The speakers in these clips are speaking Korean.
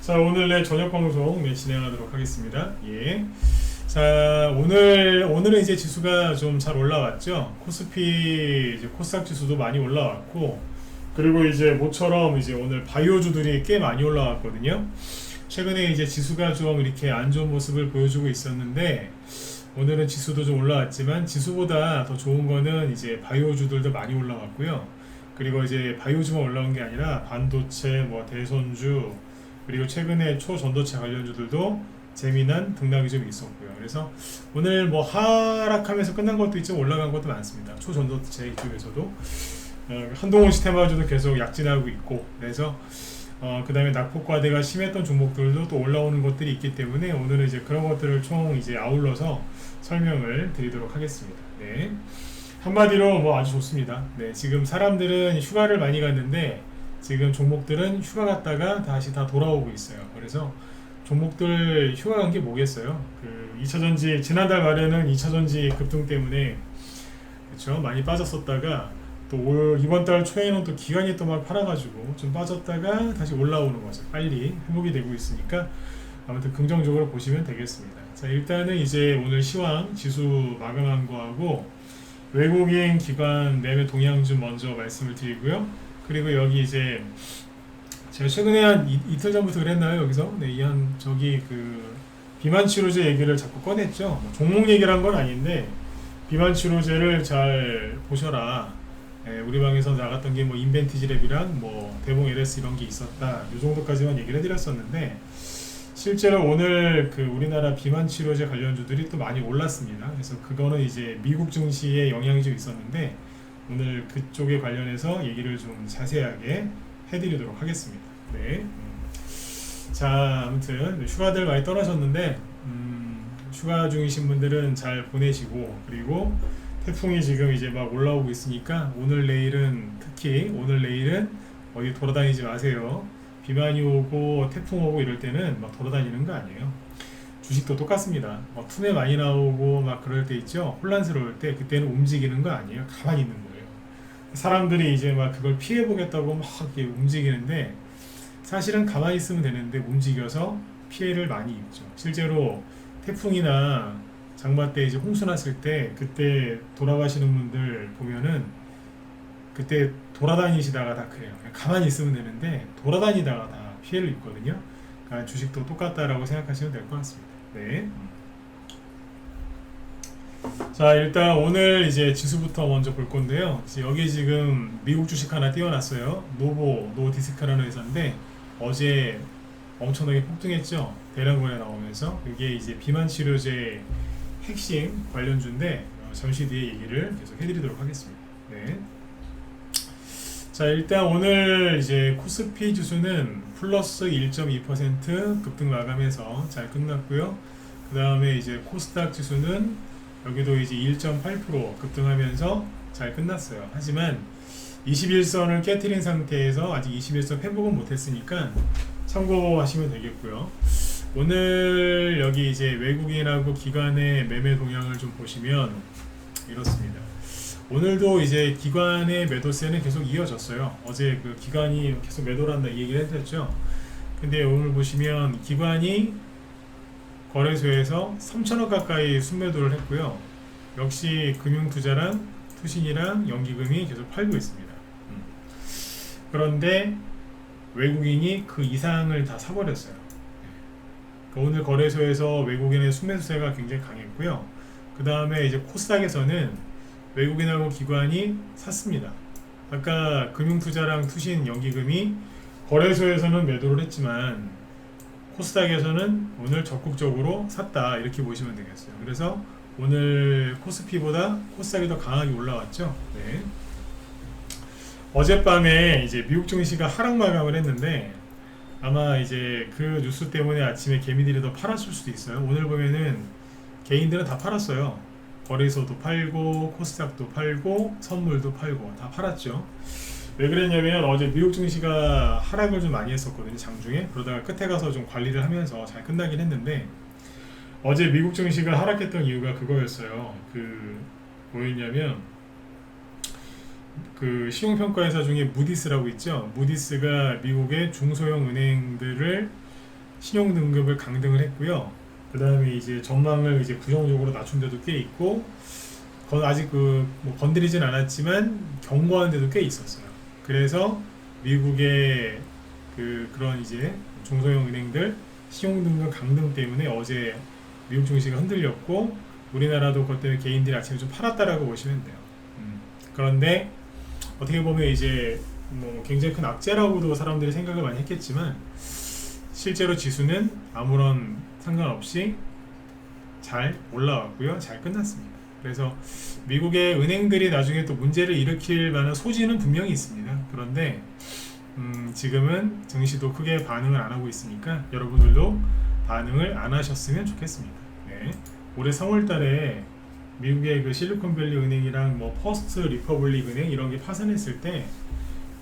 자, 오늘의 저녁 방송 진행하도록 하겠습니다. 예. 자, 오늘은 이제 지수가 좀 잘 올라왔죠. 코스피, 이제 코스닥 지수도 많이 올라왔고, 그리고 이제 모처럼 이제 오늘 바이오주들이 꽤 많이 올라왔거든요. 최근에 이제 지수가 좀 이렇게 안 좋은 모습을 보여주고 있었는데, 오늘은 지수도 좀 올라왔지만, 지수보다 더 좋은 거는 이제 바이오주들도 많이 올라왔고요. 그리고 이제 바이오주만 올라온 게 아니라 반도체, 뭐 대선주, 그리고 최근에 초전도체 관련주들도 재미난 등락이 좀 있었고요. 그래서 오늘 뭐 하락하면서 끝난 것도 있지만 올라간 것도 많습니다. 초전도체 이쪽에서도 한동훈 시스템화주도 계속 약진하고 있고, 그래서 그 다음에 낙폭과대가 심했던 종목들도 또 올라오는 것들이 있기 때문에 오늘은 이제 그런 것들을 총 이제 아울러서 설명을 드리도록 하겠습니다. 네. 한마디로 뭐 아주 좋습니다. 네. 지금 사람들은 휴가를 많이 갔는데 지금 종목들은 휴가 갔다가 다시 다 돌아오고 있어요. 그래서 종목들 휴가 간 게 뭐겠어요? 그 2차전지 지난달 말에는 2차전지 급등 때문에 그렇죠 많이 빠졌었다가 또 이번 달 초에는 또 기관이 또 막 팔아가지고 좀 빠졌다가 다시 올라오는 거죠. 빨리 회복이 되고 있으니까 아무튼 긍정적으로 보시면 되겠습니다. 자, 일단은 이제 오늘 시황 지수 마감한 거하고 외국인 기관 매매 동향 좀 먼저 말씀을 드리고요. 그리고 여기 이제 제가 최근에 한 이틀 전부터 그랬나요? 여기서 저기 그 비만 치료제 얘기를 자꾸 꺼냈죠. 뭐 종목 얘기를 한 건 아닌데 비만 치료제를 잘 보셔라. 우리 방에서 나갔던 게 뭐 인벤티지랩이랑 뭐 대봉 LS 이런 게 있었다. 이 정도까지만 얘기를 해드렸었는데 실제로 오늘 그 우리나라 비만 치료제 관련주들이 또 많이 올랐습니다. 그래서 그거는 이제 미국 증시에 영향이 좀 있었는데 오늘 그쪽에 관련해서 얘기를 좀 자세하게 해드리도록 하겠습니다. 네. 자, 아무튼 휴가들 많이 떨어졌는데 휴가 중이신 분들은 잘 보내시고, 그리고 태풍이 지금 이제 막 올라오고 있으니까 특히 오늘 내일은 어디 돌아다니지 마세요. 비만이 오고 태풍 오고 이럴 때는 막 돌아다니는 거 아니에요. 주식도 똑같습니다. 투매 많이 나오고 막 그럴 때 있죠. 혼란스러울 때 그때는 움직이는 거 아니에요. 가만히 있는 거예요. 사람들이 이제 막 그걸 피해보겠다고 막 이렇게 움직이는데 사실은 가만히 있으면 되는데 움직여서 피해를 많이 입죠. 실제로 태풍이나 장마 때 이제 홍수 났을 때 그때 돌아가시는 분들 보면은 그때 돌아다니시다가 다 그래요. 그냥 가만히 있으면 되는데 돌아다니다가 다 피해를 입거든요. 그러니까 주식도 똑같다라고 생각하시면 될 것 같습니다. 네. 자, 일단 오늘 이제 지수부터 먼저 볼 건데요. 여기 지금 미국 주식 하나 띄워놨어요. 노디스크라는 회사인데 어제 엄청나게 폭등했죠. 대량 거래 나오면서 그게 이제 비만 치료제 핵심 관련주인데 잠시 뒤에 얘기를 계속 해드리도록 하겠습니다. 네. 자, 일단 오늘 이제 코스피 지수는 플러스 1.2% 급등 마감해서 잘 끝났고요. 그 다음에 이제 코스닥 지수는 여기도 이제 1.8% 급등하면서 잘 끝났어요. 하지만 21선을 깨트린 상태에서 아직 21선 회복은 못했으니까 참고하시면 되겠고요. 오늘 여기 이제 외국인하고 기관의 매매 동향을 좀 보시면 이렇습니다. 오늘도 이제 기관의 매도세는 계속 이어졌어요. 어제 그 기관이 계속 매도를 한다 이 얘기를 했었죠. 근데 오늘 보시면 기관이 거래소에서 3천억 가까이 순매도를 했고요. 역시 금융투자랑 투신이랑 연기금이 계속 팔고 있습니다. 그런데 외국인이 그 이상을 다 사버렸어요. 오늘 거래소에서 외국인의 순매수세가 굉장히 강했고요. 그 다음에 이제 코스닥에서는 외국인하고 기관이 샀습니다. 아까 금융투자랑 투신 연기금이 거래소에서는 매도를 했지만 코스닥에서는 오늘 적극적으로 샀다 이렇게 보시면 되겠어요. 그래서 오늘 코스피보다 코스닥이 더 강하게 올라왔죠. 네. 어젯밤에 이제 미국 증시가 하락 마감을 했는데 아마 이제 그 뉴스 때문에 아침에 개미들이 더 팔았을 수도 있어요. 오늘 보면은 개인들은 다 팔았어요. 거래소도 팔고 코스닥도 팔고 선물도 팔고 다 팔았죠. 왜 그랬냐면 어제 미국 증시가 하락을 좀 많이 했었거든요. 장중에. 그러다가 끝에 가서 좀 관리를 하면서 잘 끝나긴 했는데 어제 미국 증시가 하락했던 이유가 그거였어요. 뭐였냐면 그 신용평가회사 중에 무디스라고 있죠. 무디스가 미국의 중소형 은행들을 신용 등급을 강등을 했고요. 그 다음에 이제 전망을 이제 부정적으로 낮춘 데도 꽤 있고, 아직 뭐 건드리진 않았지만 경고한 데도 꽤 있었어요. 그래서 미국의 그런 이제 중소형 은행들 신용 등급 강등 때문에 어제 미국 증시가 흔들렸고, 우리나라도 그것 때문에 개인들이 아침에 좀 팔았다라고 보시면 돼요. 그런데 어떻게 보면 이제 뭐 굉장히 큰 악재라고도 사람들이 생각을 많이 했겠지만, 실제로 지수는 아무런 상관없이 잘 올라왔고요. 잘 끝났습니다. 그래서 미국의 은행들이 나중에 또 문제를 일으킬 만한 소지는 분명히 있습니다. 그런데 지금은 증시도 크게 반응을 안 하고 있으니까 여러분들도 반응을 안 하셨으면 좋겠습니다. 네. 올해 3월 달에 미국의 그 실리콘밸리 은행이랑 뭐 퍼스트 리퍼블릭 은행 이런 게 파산했을 때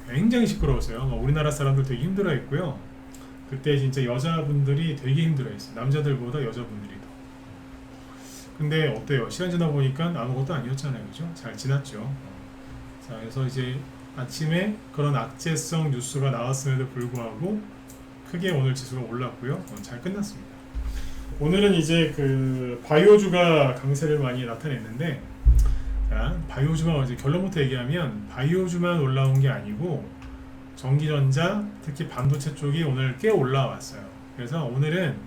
굉장히 시끄러웠어요. 우리나라 사람들 되게 힘들어했고요. 그때 진짜 여자분들이 되게 힘들어했어요. 남자들보다 여자분들이 더. 근데 어때요? 시간 지나 보니까 아무것도 아니었잖아요. 그죠? 잘 지났죠. 자, 그래서 이제 아침에 그런 악재성 뉴스가 나왔음에도 불구하고 크게 오늘 지수가 올랐고요. 잘 끝났습니다. 오늘은 이제 그 바이오주가 강세를 많이 나타냈는데, 자, 바이오주가 이제 결론부터 얘기하면 바이오주만 올라온 게 아니고 전기전자, 특히 반도체 쪽이 오늘 꽤 올라왔어요. 그래서 오늘은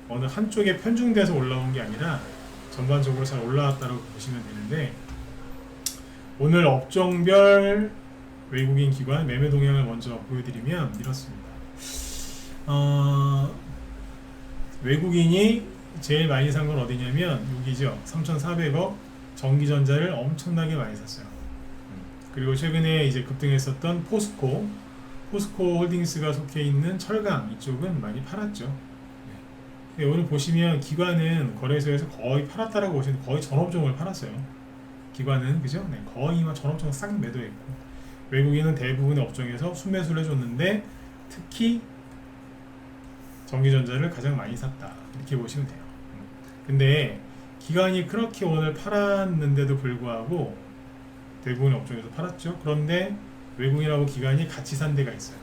어느 한쪽에 편중돼서 올라온 게 아니라 전반적으로 잘 올라왔다고 보시면 되는데, 오늘 업종별 외국인 기관 매매 동향을 먼저 보여드리면 이렇습니다. 외국인이 제일 많이 산 건 어디냐면 여기죠. 3,400억 전기전자를 엄청나게 많이 샀어요. 그리고 최근에 이제 급등했었던 포스코 홀딩스가 속해 있는 철강 이쪽은 많이 팔았죠. 네. 오늘 보시면 기관은 거래소에서 거의 팔았다라고 보시면 거의 전업종을 팔았어요. 기관은 그죠? 네, 거의 막 전업종 싹 매도했고, 외국인은 대부분의 업종에서 순매수를 해줬는데 특히 전기전자를 가장 많이 샀다, 이렇게 보시면 돼요. 근데 기관이 그렇게 오늘 팔았는데도 불구하고 대부분의 업종에서 팔았죠. 그런데 외국인하고 기관이 같이 산 데가 있어요.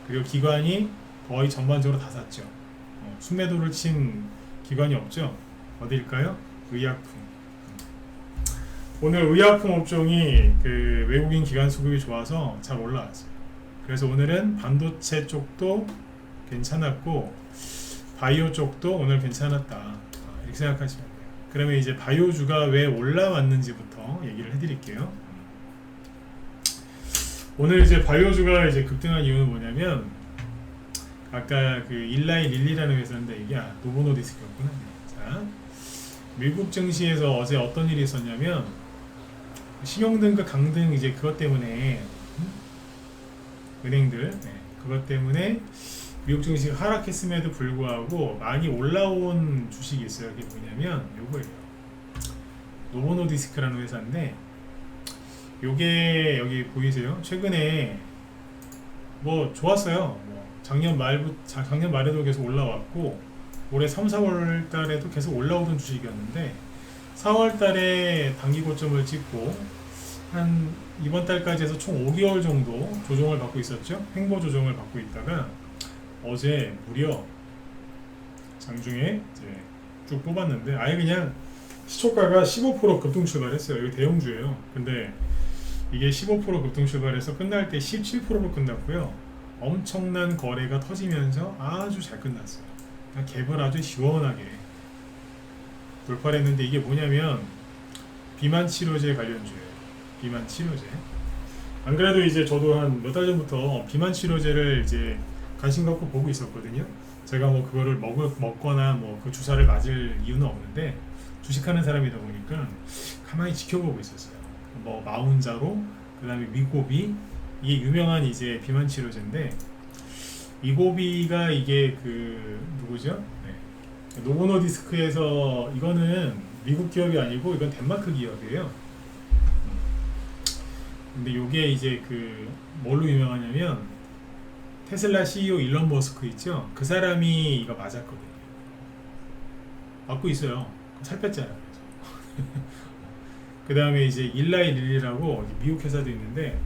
그리고 기관이 거의 전반적으로 다 샀죠. 순매도를 친 기관이 없죠. 어디일까요? 의약품. 오늘 의약품 업종이 그 외국인 기관 수급이 좋아서 잘 올라왔어요. 그래서 오늘은 반도체 쪽도 괜찮았고 바이오 쪽도 오늘 괜찮았다, 이렇게 생각하시면 돼요. 그러면 이제 바이오주가 왜 올라왔는지부터 얘기를 해드릴게요. 오늘 이제 바이오주가 이제 급등한 이유는 뭐냐면, 아까 그 일라이 릴리라는 회사인데 이게 노보노디스크였구나. 자, 미국 증시에서 어제 어떤 일이 있었냐면, 신용등급 강등 이제 그것 때문에 은행들, 그것 때문에 미국 증시가 하락했음에도 불구하고 많이 올라온 주식이 있어요. 그게 뭐냐면 요거예요. 노보노디스크라는 회사인데, 요게 여기 보이세요? 최근에 뭐 좋았어요. 작년 말에도 계속 올라왔고, 올해 3, 4월 달에도 계속 올라오던 주식이었는데 4월 달에 단기 고점을 찍고 한 이번 달까지 해서 총 5개월 정도 조정을 받고 있었죠. 횡보 조정을 받고 있다가 어제 무려 장중에 이제 쭉 뽑았는데 아예 그냥 시초가가 15% 급등 출발했어요. 이거 대형주예요. 근데 이게 15% 급등 출발해서 끝날 때 17%로 끝났고요. 엄청난 거래가 터지면서 아주 잘 끝났어요. 갭을 아주 시원하게 돌파를 했는데, 이게 뭐냐면 비만 치료제 관련주예요. 비만 치료제. 안 그래도 이제 저도 한 몇 달 전부터 비만 치료제를 이제 관심 갖고 보고 있었거든요. 제가 뭐 그거를 먹거나 뭐 그 주사를 맞을 이유는 없는데 주식하는 사람이다 보니까 가만히 지켜보고 있었어요. 뭐 마운자로, 그 다음에 위고비, 이게 유명한 이제 비만 치료제인데, 위고비가 이게 그 누구죠? 네. 노보노디스크에서, 이거는 미국 기업이 아니고 이건 덴마크 기업이에요. 근데 요게 이제 그 뭘로 유명하냐면 테슬라 CEO 일론 머스크 있죠? 그 사람이 이거 맞았거든요. 맞고 있어요. 살 뺐잖아요. 그 다음에 이제 일라이 릴리라고 미국 회사도 있는데,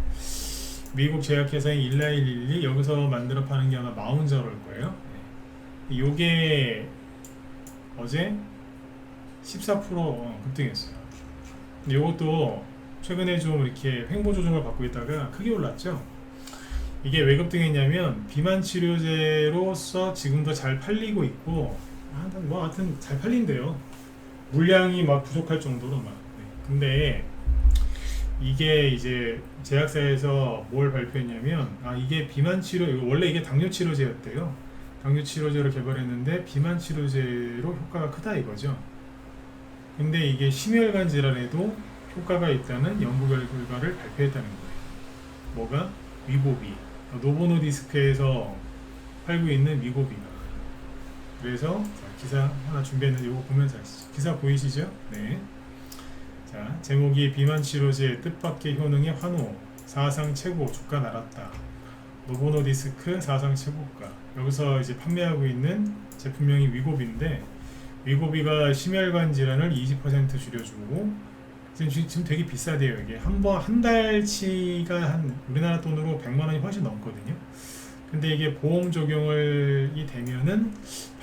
미국 제약회사인 일라이 릴리, 여기서 만들어 파는 게 아마 마운저일 거예요. 요게 어제 14% 급등했어요. 근데 요것도 최근에 좀 이렇게 횡보 조정을 받고 있다가 크게 올랐죠. 이게 왜 급등했냐면 비만 치료제로서 지금도 잘 팔리고 있고 뭐 하여튼 잘 팔린대요. 물량이 막 부족할 정도로 막. 네. 근데 이게 이제 제약사에서 뭘 발표했냐면 이게 비만 치료 원래 이게 당뇨 치료제였대요. 당뇨 치료제로 개발했는데 비만 치료제로 효과가 크다 이거죠. 근데 이게 심혈관 질환에도 효과가 있다는 연구 결과를 발표했다는 거예요. 뭐가? 위고비. 노보노디스크에서 팔고 있는 위고비가. 그래서 기사 하나 준비했는데 이거 보면서 하시죠. 기사 보이시죠? 네. 자, 제목이 비만 치료제 뜻밖의 효능의 환호. 사상 최고 주가 날았다. 노보노디스크 사상 최고가. 여기서 이제 판매하고 있는 제품명이 위고비인데 위고비가 심혈관 질환을 20% 줄여주고 지금 되게 비싸대요. 이게 한 달치가 한 우리나라 돈으로 100만 원이 훨씬 넘거든요. 근데 이게 보험 적용이 되면은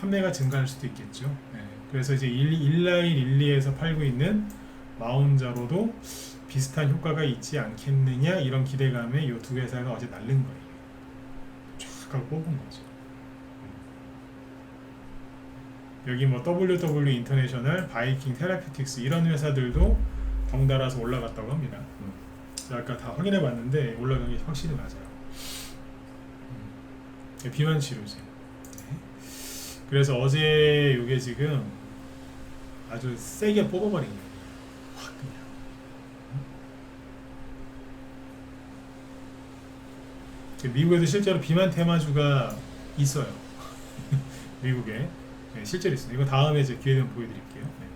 판매가 증가할 수도 있겠죠. 네. 그래서 이제 일라일릴리에서 팔고 있는 마운자로도 비슷한 효과가 있지 않겠느냐 이런 기대감에 이 두 회사가 어제 날른 거예요. 쫙 하고 뽑은 거죠. 여기 뭐 WW 인터내셔널, 바이킹 테라피틱스 이런 회사들도 덩달아서 올라갔다고 합니다. 아까 다 확인해 봤는데 올라간 게 확실히 맞아요. 비만 치료제. 네. 그래서 어제 이게 지금 아주 세게 뽑아버린 거예요. 확 그냥. 미국에도 실제로 비만 테마주가 있어요. 미국에. 네, 실제로 있어요. 이거 다음에 이제 기회 되면 보여드릴게요. 네.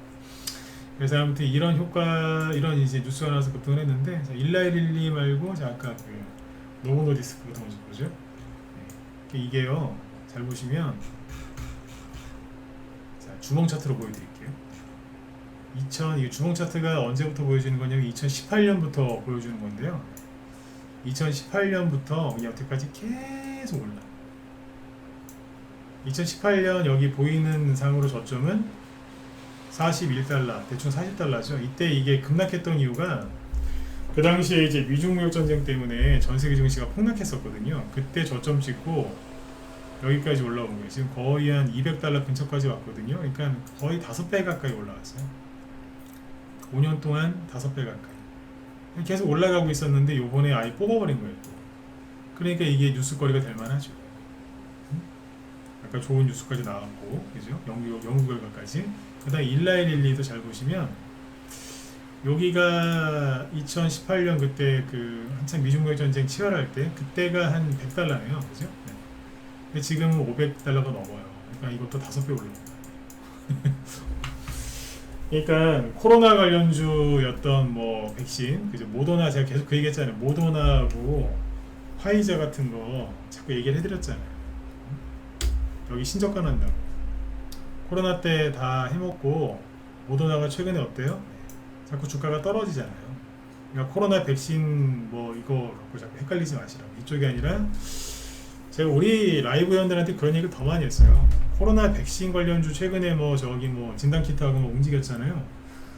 그래서 아무튼 이런 효과, 이런 이제 뉴스가 나와서 급등을 했는데, 일라일릴리 말고, 아까 그 노보노디스크부터 먼저 보죠. 네. 이게요, 잘 보시면, 자, 주봉 차트로 보여드릴게요. 이 주봉 차트가 언제부터 보여주는 거냐면 2018년부터 보여주는 건데요. 2018년부터 여태까지 계속 올라. 2018년 여기 보이는 상으로 저점은 41달러, 대충 40달러죠. 이때 이게 급락했던 이유가 그 당시에 이제 미중 무역 전쟁 때문에 전 세계 증시가 폭락했었거든요. 그때 저점 찍고 여기까지 올라온 거예요. 지금 거의 한 200달러 근처까지 왔거든요. 그러니까 거의 5배 가까이 올라왔어요. 5년 동안 5배 가까이. 계속 올라가고 있었는데 요번에 아예 뽑아버린 거예요. 그러니까 이게 뉴스거리가 될 만하죠. 아까 좋은 뉴스까지 나왔고, 그죠? 연구 결과까지. 그 다음에 일라일릴리도 잘 보시면 여기가 2018년 그때 그 한참 미중무역 전쟁 치열할 때 그때가 한 100달러네요. 그죠? 네. 근데 지금은 500달러가 넘어요. 그러니까 이것도 5배 올린 거예요. 그러니까 코로나 관련주였던 뭐 백신, 그죠? 모더나 제가 계속 그 얘기했잖아요. 모더나하고 화이자 같은 거 자꾸 얘기를 해드렸잖아요. 여기 신저가 난다고. 코로나 때 다 해먹고 모더나가 최근에 어때요? 자꾸 주가가 떨어지잖아요. 그러니까 코로나 백신 뭐 이거 갖고 자꾸 헷갈리지 마시라고. 이쪽이 아니라 제가 우리 라이브 회원들한테 그런 얘기를 더 많이 했어요. 코로나 백신 관련주 최근에 뭐 저기 뭐 진단키트하고 뭐 움직였잖아요.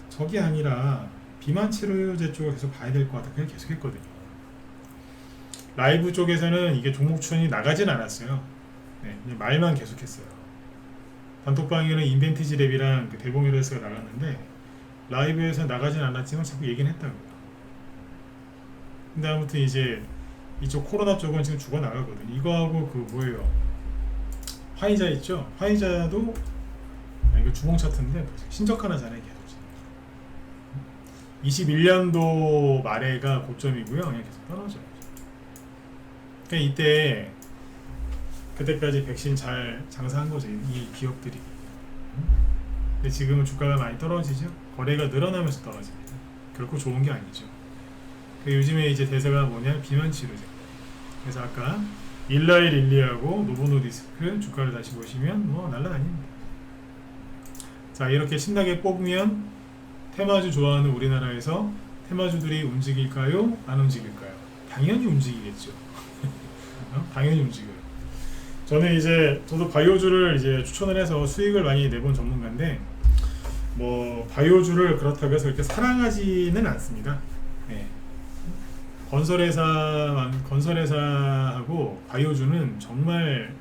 저기 아니라 비만 치료제 쪽을 계속 봐야 될 것 같아. 그냥 계속 했거든요. 라이브 쪽에서는 이게 종목 추천이 나가진 않았어요. 네, 그냥 말만 계속했어요. 단톡방에는 인벤티지 랩이랑 그 대봉유레스가 나갔는데 라이브에서 나가진 않았지만 자꾸 얘기는 했다고요. 근데 아무튼 이제 이쪽 코로나 쪽은 지금 죽어 나가거든요. 이거하고 그 뭐예요? 화이자 있죠? 화이자도 이거 주봉 차트인데 신적하나잖아요. 계속 21년도 말에가 고점이고요. 그냥 계속 떨어져요. 그러니까 이때 그때까지 백신 잘 장사한 거죠, 이 기업들이. 근데 지금은 주가가 많이 떨어지죠. 거래가 늘어나면서 떨어집니다. 결코 좋은 게 아니죠. 요즘에 이제 대세가 뭐냐? 비만 치료제. 그래서 아까 일라일릴리하고 노보노디스크 주가를 다시 보시면 뭐 날라다닙니다. 자, 이렇게 신나게 뽑으면 테마주 좋아하는 우리나라에서 테마주들이 움직일까요? 안 움직일까요? 당연히 움직이겠죠. 당연히 움직여요. 저는 이제 저도 바이오주를 이제 추천을 해서 수익을 많이 내본 전문가인데 뭐 바이오주를 그렇다고 해서 이렇게 사랑하지는 않습니다. 네. 건설회사하고 바이오주는 정말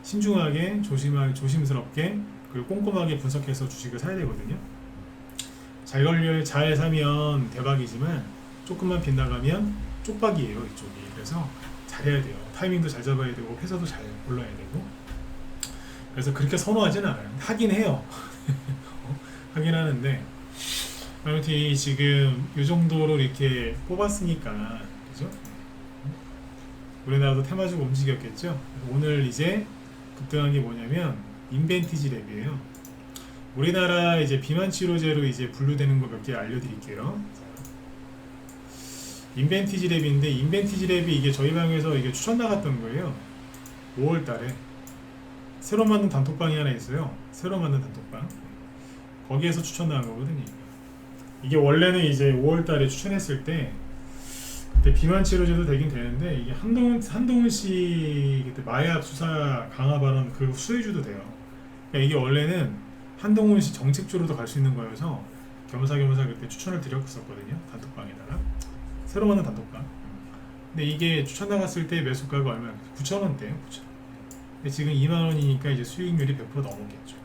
신중하게 조심스럽게 그리고 꼼꼼하게 분석해서 주식을 사야 되거든요. 잘 사면 대박이지만 조금만 빗나가면 쪽박이에요, 이쪽이. 그래서 잘해야 돼요. 타이밍도 잘 잡아야 되고 회사도 잘 골라야 되고. 그래서 그렇게 선호하진 않아요. 하긴 해요. 하긴 하는데 아무튼 지금 이 정도로 이렇게 뽑았으니까, 그죠? 우리나라도 테마주가 움직였겠죠. 오늘 이제 급등한 게 뭐냐면 인벤티지 랩이에요. 우리나라 이제 비만 치료제로 이제 분류되는 거 몇 개 알려드릴게요. 인벤티지 랩인데 인벤티지 랩이 이게 저희 방에서 이게 추천 나갔던 거예요. 5월달에 새로 만든 단톡방이 하나 있어요. 새로 만든 단톡방. 거기에서 추천 나간 거거든요. 이게 원래는 이제 5월달에 추천했을 때 그때 비만 치료제도 되긴 되는데 이게 한동훈 씨 그때 마약 수사 강화 발언 그 수혜주도 돼요. 그러니까 이게 원래는 한동훈 씨 정책주로도 갈 수 있는 거여서 겸사겸사 그때 추천을 드렸었거든요. 단톡방에다가 새로 만든 단톡방. 근데 이게 추천 나갔을 때 매수가가 얼마야? 9,000원대요. 9,000원. 근데 지금 2만원이니까 이제 수익률이 100% 넘었겠죠.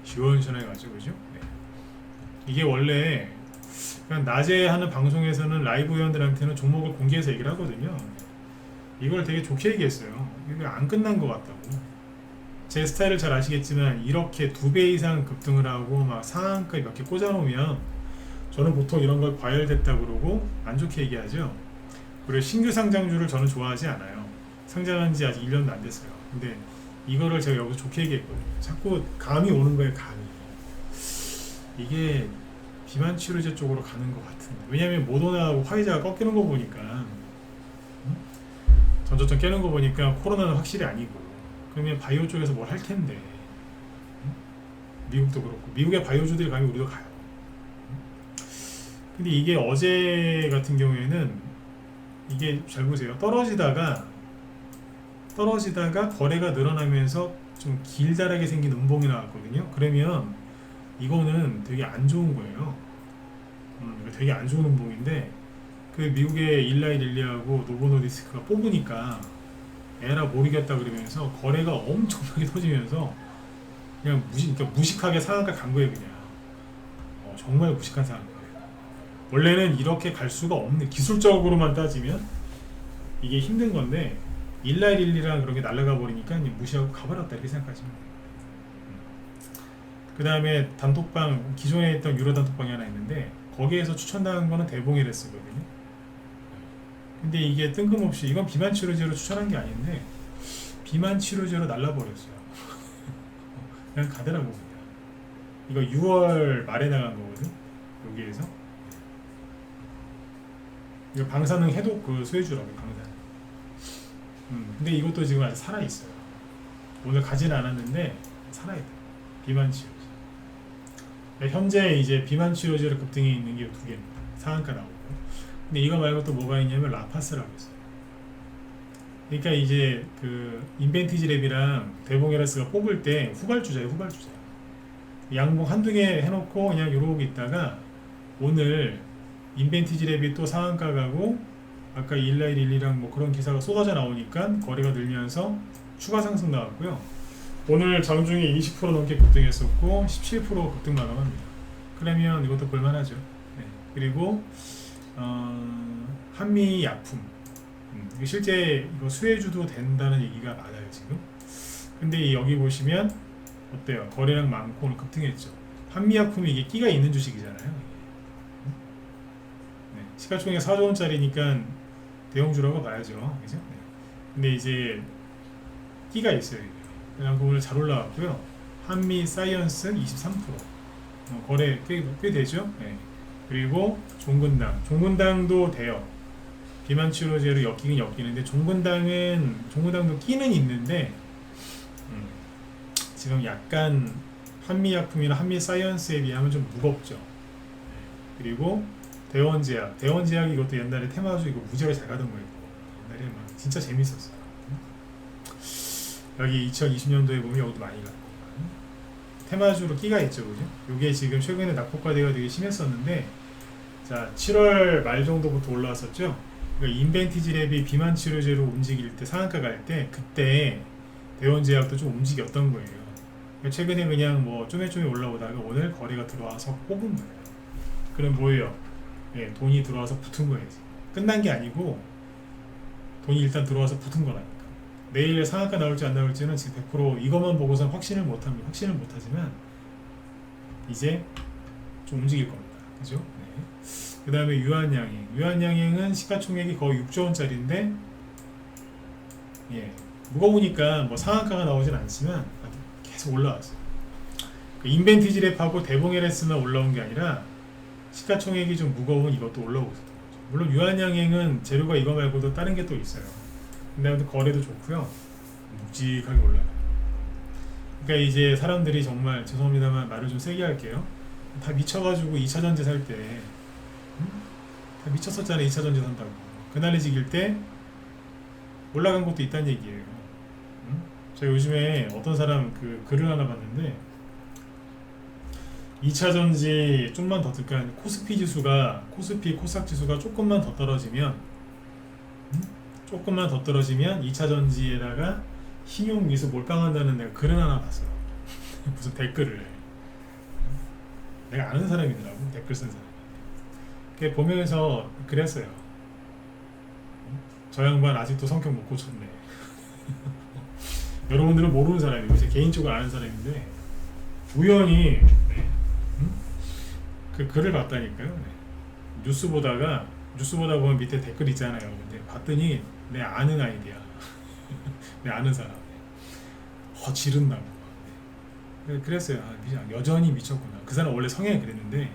시원시원해가지고, 그죠? 네. 이게 원래 그냥 낮에 하는 방송에서는 라이브 회원들한테는 종목을 공개해서 얘기를 하거든요. 이걸 되게 좋게 얘기했어요. 이게 안 끝난 것 같다고. 제 스타일을 잘 아시겠지만 이렇게 2배 이상 급등을 하고 막 상한가 몇 개 꽂아놓으면 저는 보통 이런 걸 과열됐다 그러고 안 좋게 얘기하죠. 그리고 신규 상장주를 저는 좋아하지 않아요. 상장한 지 아직 1년도 안 됐어요. 근데 이거를 제가 여기서 좋게 얘기했거든요. 자꾸 감이 오는 거예요. 감이. 이게 비만 치료제 쪽으로 가는 것 같은데, 왜냐면 모더나하고 화이자가 꺾이는 거 보니까, 전저점 깨는 거 보니까 코로나는 확실히 아니고, 그러면 바이오 쪽에서 뭘 할 텐데, 미국도 그렇고 미국의 바이오주들이 가면 우리도 가요. 근데 이게 어제 같은 경우에는 이게 잘 보세요. 떨어지다가 거래가 늘어나면서 좀 길다랗게 생긴 음봉이 나왔거든요. 그러면 이거는 되게 안 좋은 거예요. 되게 안 좋은 음봉인데 그 미국의 일라이 릴리하고 노보노디스크가 뽑으니까 에라 못 이겼다 그러면서 거래가 엄청나게 터지면서 그냥 무식하게 상한가 간 거예요. 그냥 정말 무식한 상한가예요. 원래는 이렇게 갈 수가 없는, 기술적으로만 따지면 이게 힘든 건데 일라이 릴리랑 그런 게 날아가 버리니까 그냥 무시하고 가버렸다 이렇게 생각하시면 돼요. 그 다음에 단톡방, 기존에 있던 유로 단톡방이 하나 있는데 거기에서 추천당한 거는 대봉이랬거든요. 근데 이게 뜬금없이 이건 비만 치료제로 추천한 게 아닌데 비만 치료제로 날라버렸어요. 그냥 가더라고. 그냥. 이거 6월 말에 나간 거거든. 여기에서 이거 방사능 해독 그 수혜주라고. 방사능. 근데 이것도 지금 아직 살아있어요. 오늘 가지는 않았는데 살아있다. 비만 치료제. 현재 이제 비만 치료제로 급등해 있는 게 2개입니다. 상한가 나오고. 근데 이거 말고 또 뭐가 있냐면 라파스라고 있어요. 그러니까 이제 그 인벤티지 랩이랑 대봉에라스가 뽑을 때 후발주자예요. 양봉 한두 개 해놓고 그냥 요러고 있다가 오늘 인벤티지 랩이 또 상한가 가고 아까 일라이 릴리랑 뭐 그런 기사가 쏟아져 나오니까 거래가 늘면서 추가 상승 나왔고요. 오늘 장중에 20% 넘게 급등했었고 17% 급등 마감합니다. 그러면 이것도 볼만하죠. 네. 그리고 한미 약품, 실제 이거 수혜주도 된다는 얘기가 많아요 지금. 근데 여기 보시면 어때요? 거래량 많고 오늘 급등했죠. 한미 약품이 이게 끼가 있는 주식이잖아요. 네. 시가총액 4조 원짜리니까 대형주라고 봐야죠, 그죠? 네. 근데 이제 끼가 있어요. 그냥 오늘 잘 올라왔고요. 한미 사이언스 23%, 거래 꽤 되죠. 네. 그리고 종근당도 돼요. 비만 치료제로 엮이는데 종근당도 끼는 있는데 지금 약간 한미약품이나 한미사이언스에 비하면 좀 무겁죠. 네. 그리고 대원제약 이것도 옛날에 테마주 이거 무지하게 잘 가던 거예요. 옛날에 막 진짜 재밌었어요. 여기 2020년도에 보면 여기도 많이 갔고 테마주로 끼가 있죠, 그죠? 요게 지금 최근에 낙폭과대가 되게 심했었는데, 자 7월 말 정도부터 올라왔었죠. 그러니까 인벤티지 랩이 비만 치료제로 움직일 때 상한가 갈 때 그때 대원제약도 좀 움직였던 거예요. 그러니까 최근에 그냥 뭐 쪼매쪼매 올라오다가 오늘 거래가 들어와서 뽑은 거예요. 그럼 뭐예요? 예, 돈이 들어와서 붙은 거예요. 끝난 게 아니고 돈이 일단 들어와서 붙은 거라니까. 내일 상한가 나올지 안 나올지는 지금 100% 이것만 보고선 확신을 못합니다. 확신을 못하지만 이제 좀 움직일 겁니다. 그죠? 네. 그 다음에 유한양행. 유한양행은 시가총액이 거의 6조원짜리인데, 예, 무거우니까 뭐 상한가가 나오진 않지만 계속 올라왔어요. 그 인벤티지 랩하고 대봉 LS만 올라온 게 아니라 시가총액이 좀 무거운 이것도 올라오고 있었던 거죠. 물론 유한양행은 재료가 이거 말고도 다른 게 또 있어요. 근데 거래도 좋고요. 묵직하게 올라가요. 그러니까 이제 사람들이 정말, 죄송합니다만 말을 좀 세게 할게요. 다 미쳐가지고 2차전지 살 때, 다 미쳤었잖아요. 2차전지 산다고. 그날리직일 때 올라간 것도 있다는 얘기예요. 제가 요즘에 어떤 사람 그 글을 하나 봤는데, 2차전지 좀만 더, 그러니까 코스피 지수가, 코스피 코스닥 지수가 조금만 더 떨어지면, 조금만 더 떨어지면 2차전지에다가 신용미수 몰빵한다는 내가 글을 하나 봤어요. 무슨 댓글을. 내가 아는 사람이더라고, 댓글 쓴 사람이. 그게 보면서 그랬어요. 저 양반 아직도 성격 못 고쳤네. 여러분들은 모르는 사람이고 제 개인적으로 아는 사람인데 우연히 그 글을 봤다니까요. 뉴스 보다 보면 밑에 댓글 있잖아요. 근데 봤더니 내 아는 아이디야. 내 아는 사람. 지른다고. 그랬어요. 여전히 미쳤구나. 그 사람 원래 성향이 그랬는데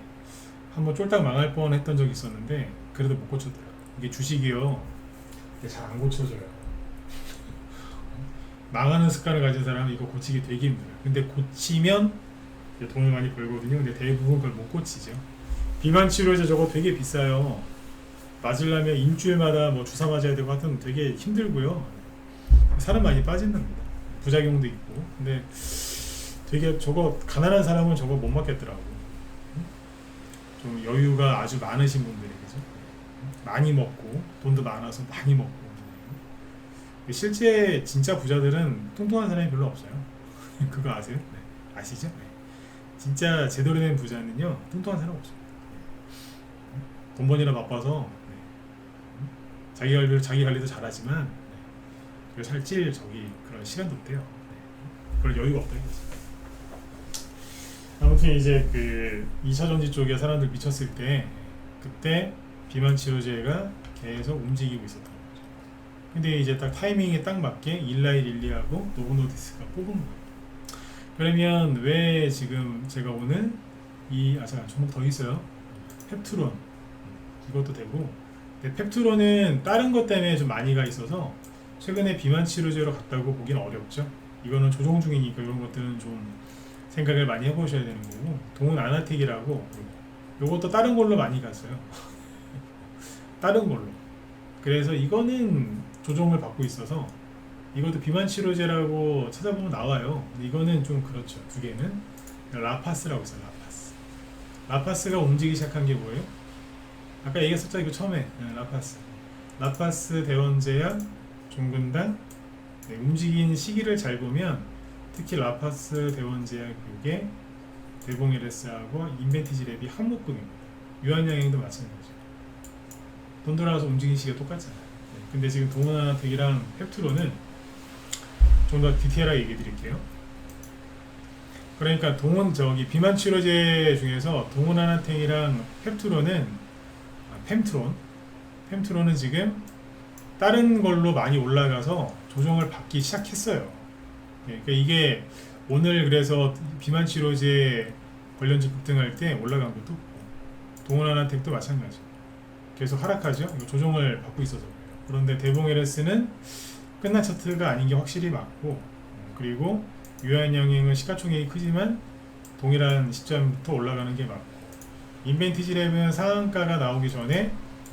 한번 쫄딱 망할 뻔했던 적이 있었는데 그래도 못 고쳤더라고요. 이게 주식이요, 잘 안 고쳐져요. 망하는 습관을 가진 사람은 이거 고치기 되게 힘들어요. 근데 고치면 돈을 많이 벌거든요. 근데 대부분 그걸 못 고치죠. 비만 치료제 저거 되게 비싸요. 맞으려면 일주일마다 뭐 주사 맞아야 되고 하여튼 되게 힘들고요. 사람 많이 빠진답니다. 부작용도 있고. 근데 되게 저거 가난한 사람은 저거 못 맞겠더라고. 좀 여유가 아주 많으신 분들이, 그죠? 많이 먹고 돈도 많아서 많이 먹고. 실제 진짜 부자들은 뚱뚱한 사람이 별로 없어요. 그거 아세요? 네. 아시죠? 네. 진짜 제대로 된 부자는요, 뚱뚱한 사람 없어요. 돈 버니라 바빠서 자기 관리도 잘하지만 살찔 그런 시간도 없대요. 그런 여유가 없다 이거지. 아무튼 이제 그 2차전지 쪽에 사람들 미쳤을 때 그때 비만 치료제가 계속 움직이고 있었던 거죠. 근데 이제 딱 타이밍에 딱 맞게 일라일릴리하고 노브노디스가 뽑은 거예요. 그러면 왜 지금 제가 오늘 잠깐 종목 더 있어요. 펩트론 이것도 되고, 근데 펩트론은 다른 것 때문에 좀 많이 가 있어서 최근에 비만 치료제로 갔다고 보기는 어렵죠. 이거는 조정 중이니까 이런 것들은 좀 생각을 많이 해보셔야 되는 거고, 동은 아나텍이라고 요것도 다른 걸로 많이 갔어요. 다른 걸로. 그래서 이거는 조정을 받고 있어서 이것도 비만 치료제라고 찾아보면 나와요. 근데 이거는 좀 그렇죠. 두 개는 라파스라고 있어요. 라파스가 움직이기 시작한 게 뭐예요? 아까 얘기했었죠. 이거 처음에 라파스 대원제약 종근당. 네, 움직인 시기를 잘 보면 특히 라파스 대원제약 이게 대봉 LS하고 인벤티지 랩이 한 묶음입니다. 유한양행도 마찬가지죠. 돈 들어와서 움직이는 시기가 똑같잖아요. 네, 근데 지금 동원하나텍이랑 펩트론은 좀 더 디테일하게 얘기해 드릴게요. 그러니까 비만 치료제 중에서 동원하나텍이랑 펜트론은 지금 다른 걸로 많이 올라가서 조정을 받기 시작했어요. 그러니까 이게 오늘 그래서 비만 치료제 관련주 급등할 때 올라간 것도 없고, 동원하나텍도 마찬가지. 계속 하락하죠. 이거 조정을 받고 있어서 그래요. 그런데 대봉 LS는 끝난 차트가 아닌 게 확실히 맞고, 그리고 유한양행은 시가총액이 크지만 동일한 시점부터 올라가는 게 맞고, 인벤티지 랩은 상한가가 나오기 전에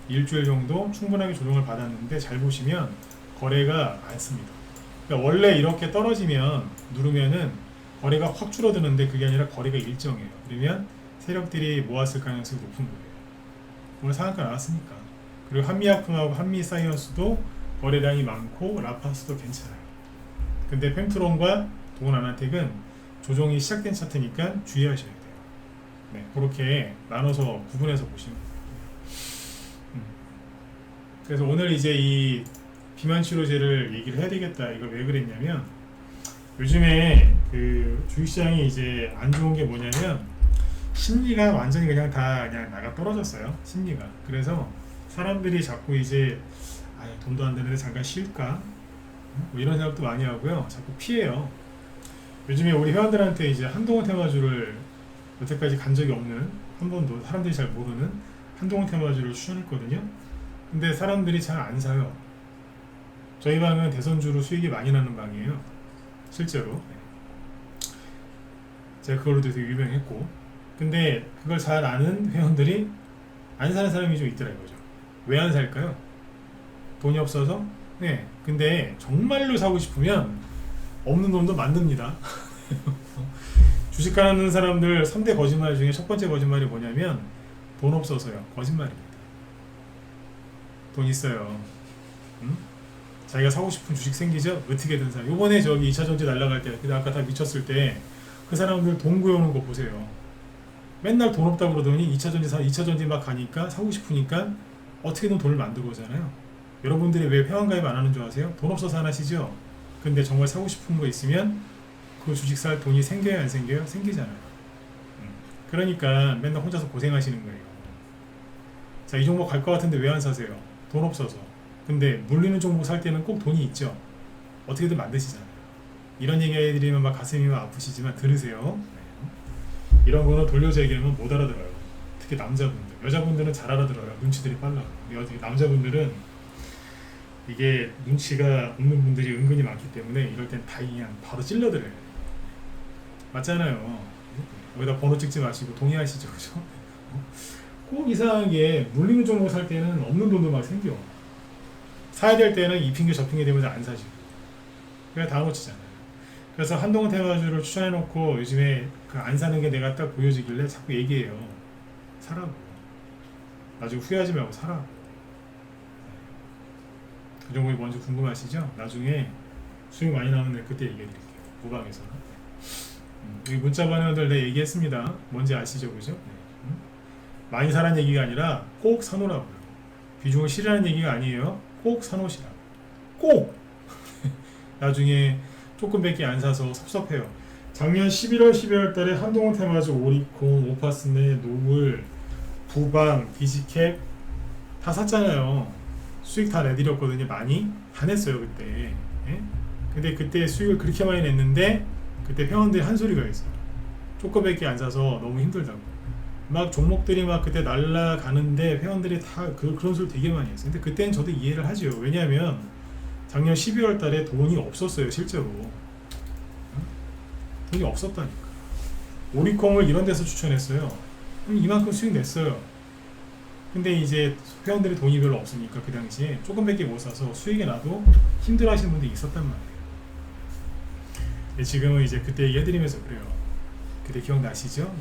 일주일 정도 충분하게 조정을 받았는데 잘 보시면 거래가 많습니다. 그러니까 원래 이렇게 떨어지면 누르면은 거리가 확 줄어드는데 그게 아니라 거리가 일정해요. 그러면 세력들이 모았을 가능성이 높은 거예요. 오늘 상한가 나왔으니까. 그리고 한미약품하고 한미사이언스도 거래량이 많고 라파스도 괜찮아요. 근데 펜트론과 동원아나텍은 조정이 시작된 차트니까 주의하셔야 돼요. 네, 그렇게 나눠서 구분해서 보시면 돼요. 그래서 오늘 이제 이 비만 치료제를 얘기를 해야 되겠다. 이걸 왜 그랬냐면 요즘에 그 주식시장이 이제 안 좋은 게 뭐냐면 심리가 완전히 그냥 다 그냥 나가 떨어졌어요. 심리가. 그래서 사람들이 자꾸 이제 돈도 안 되는데 잠깐 쉴까? 뭐 이런 생각도 많이 하고요. 자꾸 피해요. 요즘에 우리 회원들한테 이제 한동훈 테마주를 여태까지 간 적이 없는, 한 번도 사람들이 잘 모르는 한동훈 테마주를 추천했거든요. 근데 사람들이 잘 안 사요. 저희 방은 대선주로 수익이 많이 나는 방이에요. 실제로. 제가 그걸로도 되게 유명했고. 근데 그걸 잘 아는 회원들이 안 사는 사람이 좀 있더라 이거죠. 왜 안 살까요? 돈이 없어서? 네. 근데 정말로 사고 싶으면 없는 돈도 만듭니다. 주식하는 사람들 3대 거짓말 중에 첫 번째 거짓말이 뭐냐면 돈 없어서요. 거짓말입니다. 돈 있어요. 응? 자기가 사고 싶은 주식 생기죠? 어떻게든 사. 요번에 저기 2차전지 날라갈 때, 근데 아까 다 미쳤을 때 그 사람들 돈 구해오는 거 보세요. 맨날 돈 없다고 그러더니 2차전지 막 가니까 사고 싶으니까 어떻게든 돈을 만들고 오잖아요. 여러분들이 왜 회원가입 안 하는 줄 아세요? 돈 없어서 안 하시죠? 근데 정말 사고 싶은 거 있으면 그 주식 살 돈이 생겨요, 안 생겨요? 생기잖아요. 그러니까 맨날 혼자서 고생하시는 거예요. 자, 이 종목 갈 것 같은데 왜 안 사세요? 돈 없어서. 근데 물리는 종목 살 때는 꼭 돈이 있죠. 어떻게든 만드시잖아요. 이런 얘기 해드리면 막 가슴이 막 아프시지만 들으세요. 이런 거는 돌려서 얘기하면 못 알아들어요. 특히 남자분들. 여자분들은 잘 알아들어요. 눈치들이 빨라요. 남자분들은 이게 눈치가 없는 분들이 은근히 많기 때문에 이럴 땐 다 그냥 바로 찔러드려요. 맞잖아요. 여기다 번호 찍지 마시고 동의하시죠. 그죠? 꼭 이상하게 물리는 종목 살 때는 없는 돈도 막 생겨. 사야 될 때는 이 핑계 저 핑계 되면서 안 사시고. 그냥 다 놓치잖아요. 그래서 한동훈 테마주를 추천해놓고 요즘에 그 안 사는 게 내가 딱 보여지길래 자꾸 얘기해요. 사라고. 나중에 후회하지 말고 사라고. 그 종목이 뭔지 궁금하시죠? 나중에 수익 많이 나오면 그때 얘기해드릴게요. 무방에서. 여기 문자 반응들 내 얘기했습니다. 뭔지 아시죠? 그죠? 많이 사라는 얘기가 아니라 꼭 사놓으라고요. 비중을 실으라는 얘기가 아니에요. 꼭 사놓으시라고. 꼭! 나중에 조금밖에 안 사서 섭섭해요. 작년 11월, 12월 달에 한동훈 테마주, 오리콘, 오파스네, 노블, 부방, 비지캡 다 샀잖아요. 수익 다 내드렸거든요. 많이 다 냈어요 그때. 예? 근데 그때 수익을 그렇게 많이 냈는데 그때 회원들이 한 소리가 있어요. 조금밖에 안 사서 너무 힘들다고. 막 종목들이 막 그때 날라가는데 회원들이 다 그런 소리 되게 많이 했어요. 근데 그때는 저도 이해를 하죠. 왜냐하면 작년 12월 달에 돈이 없었어요. 실제로 돈이 없었다니까. 오리콤을 이런 데서 추천했어요. 이만큼 수익 냈어요. 근데 이제 회원들이 돈이 별로 없으니까 그 당시에 조금밖에 못 사서 수익이 나도 힘들어 하시는 분들이 있었단 말이에요. 근데 지금은 이제 그때 얘기해드리면서 그래요. 그때 기억나시죠?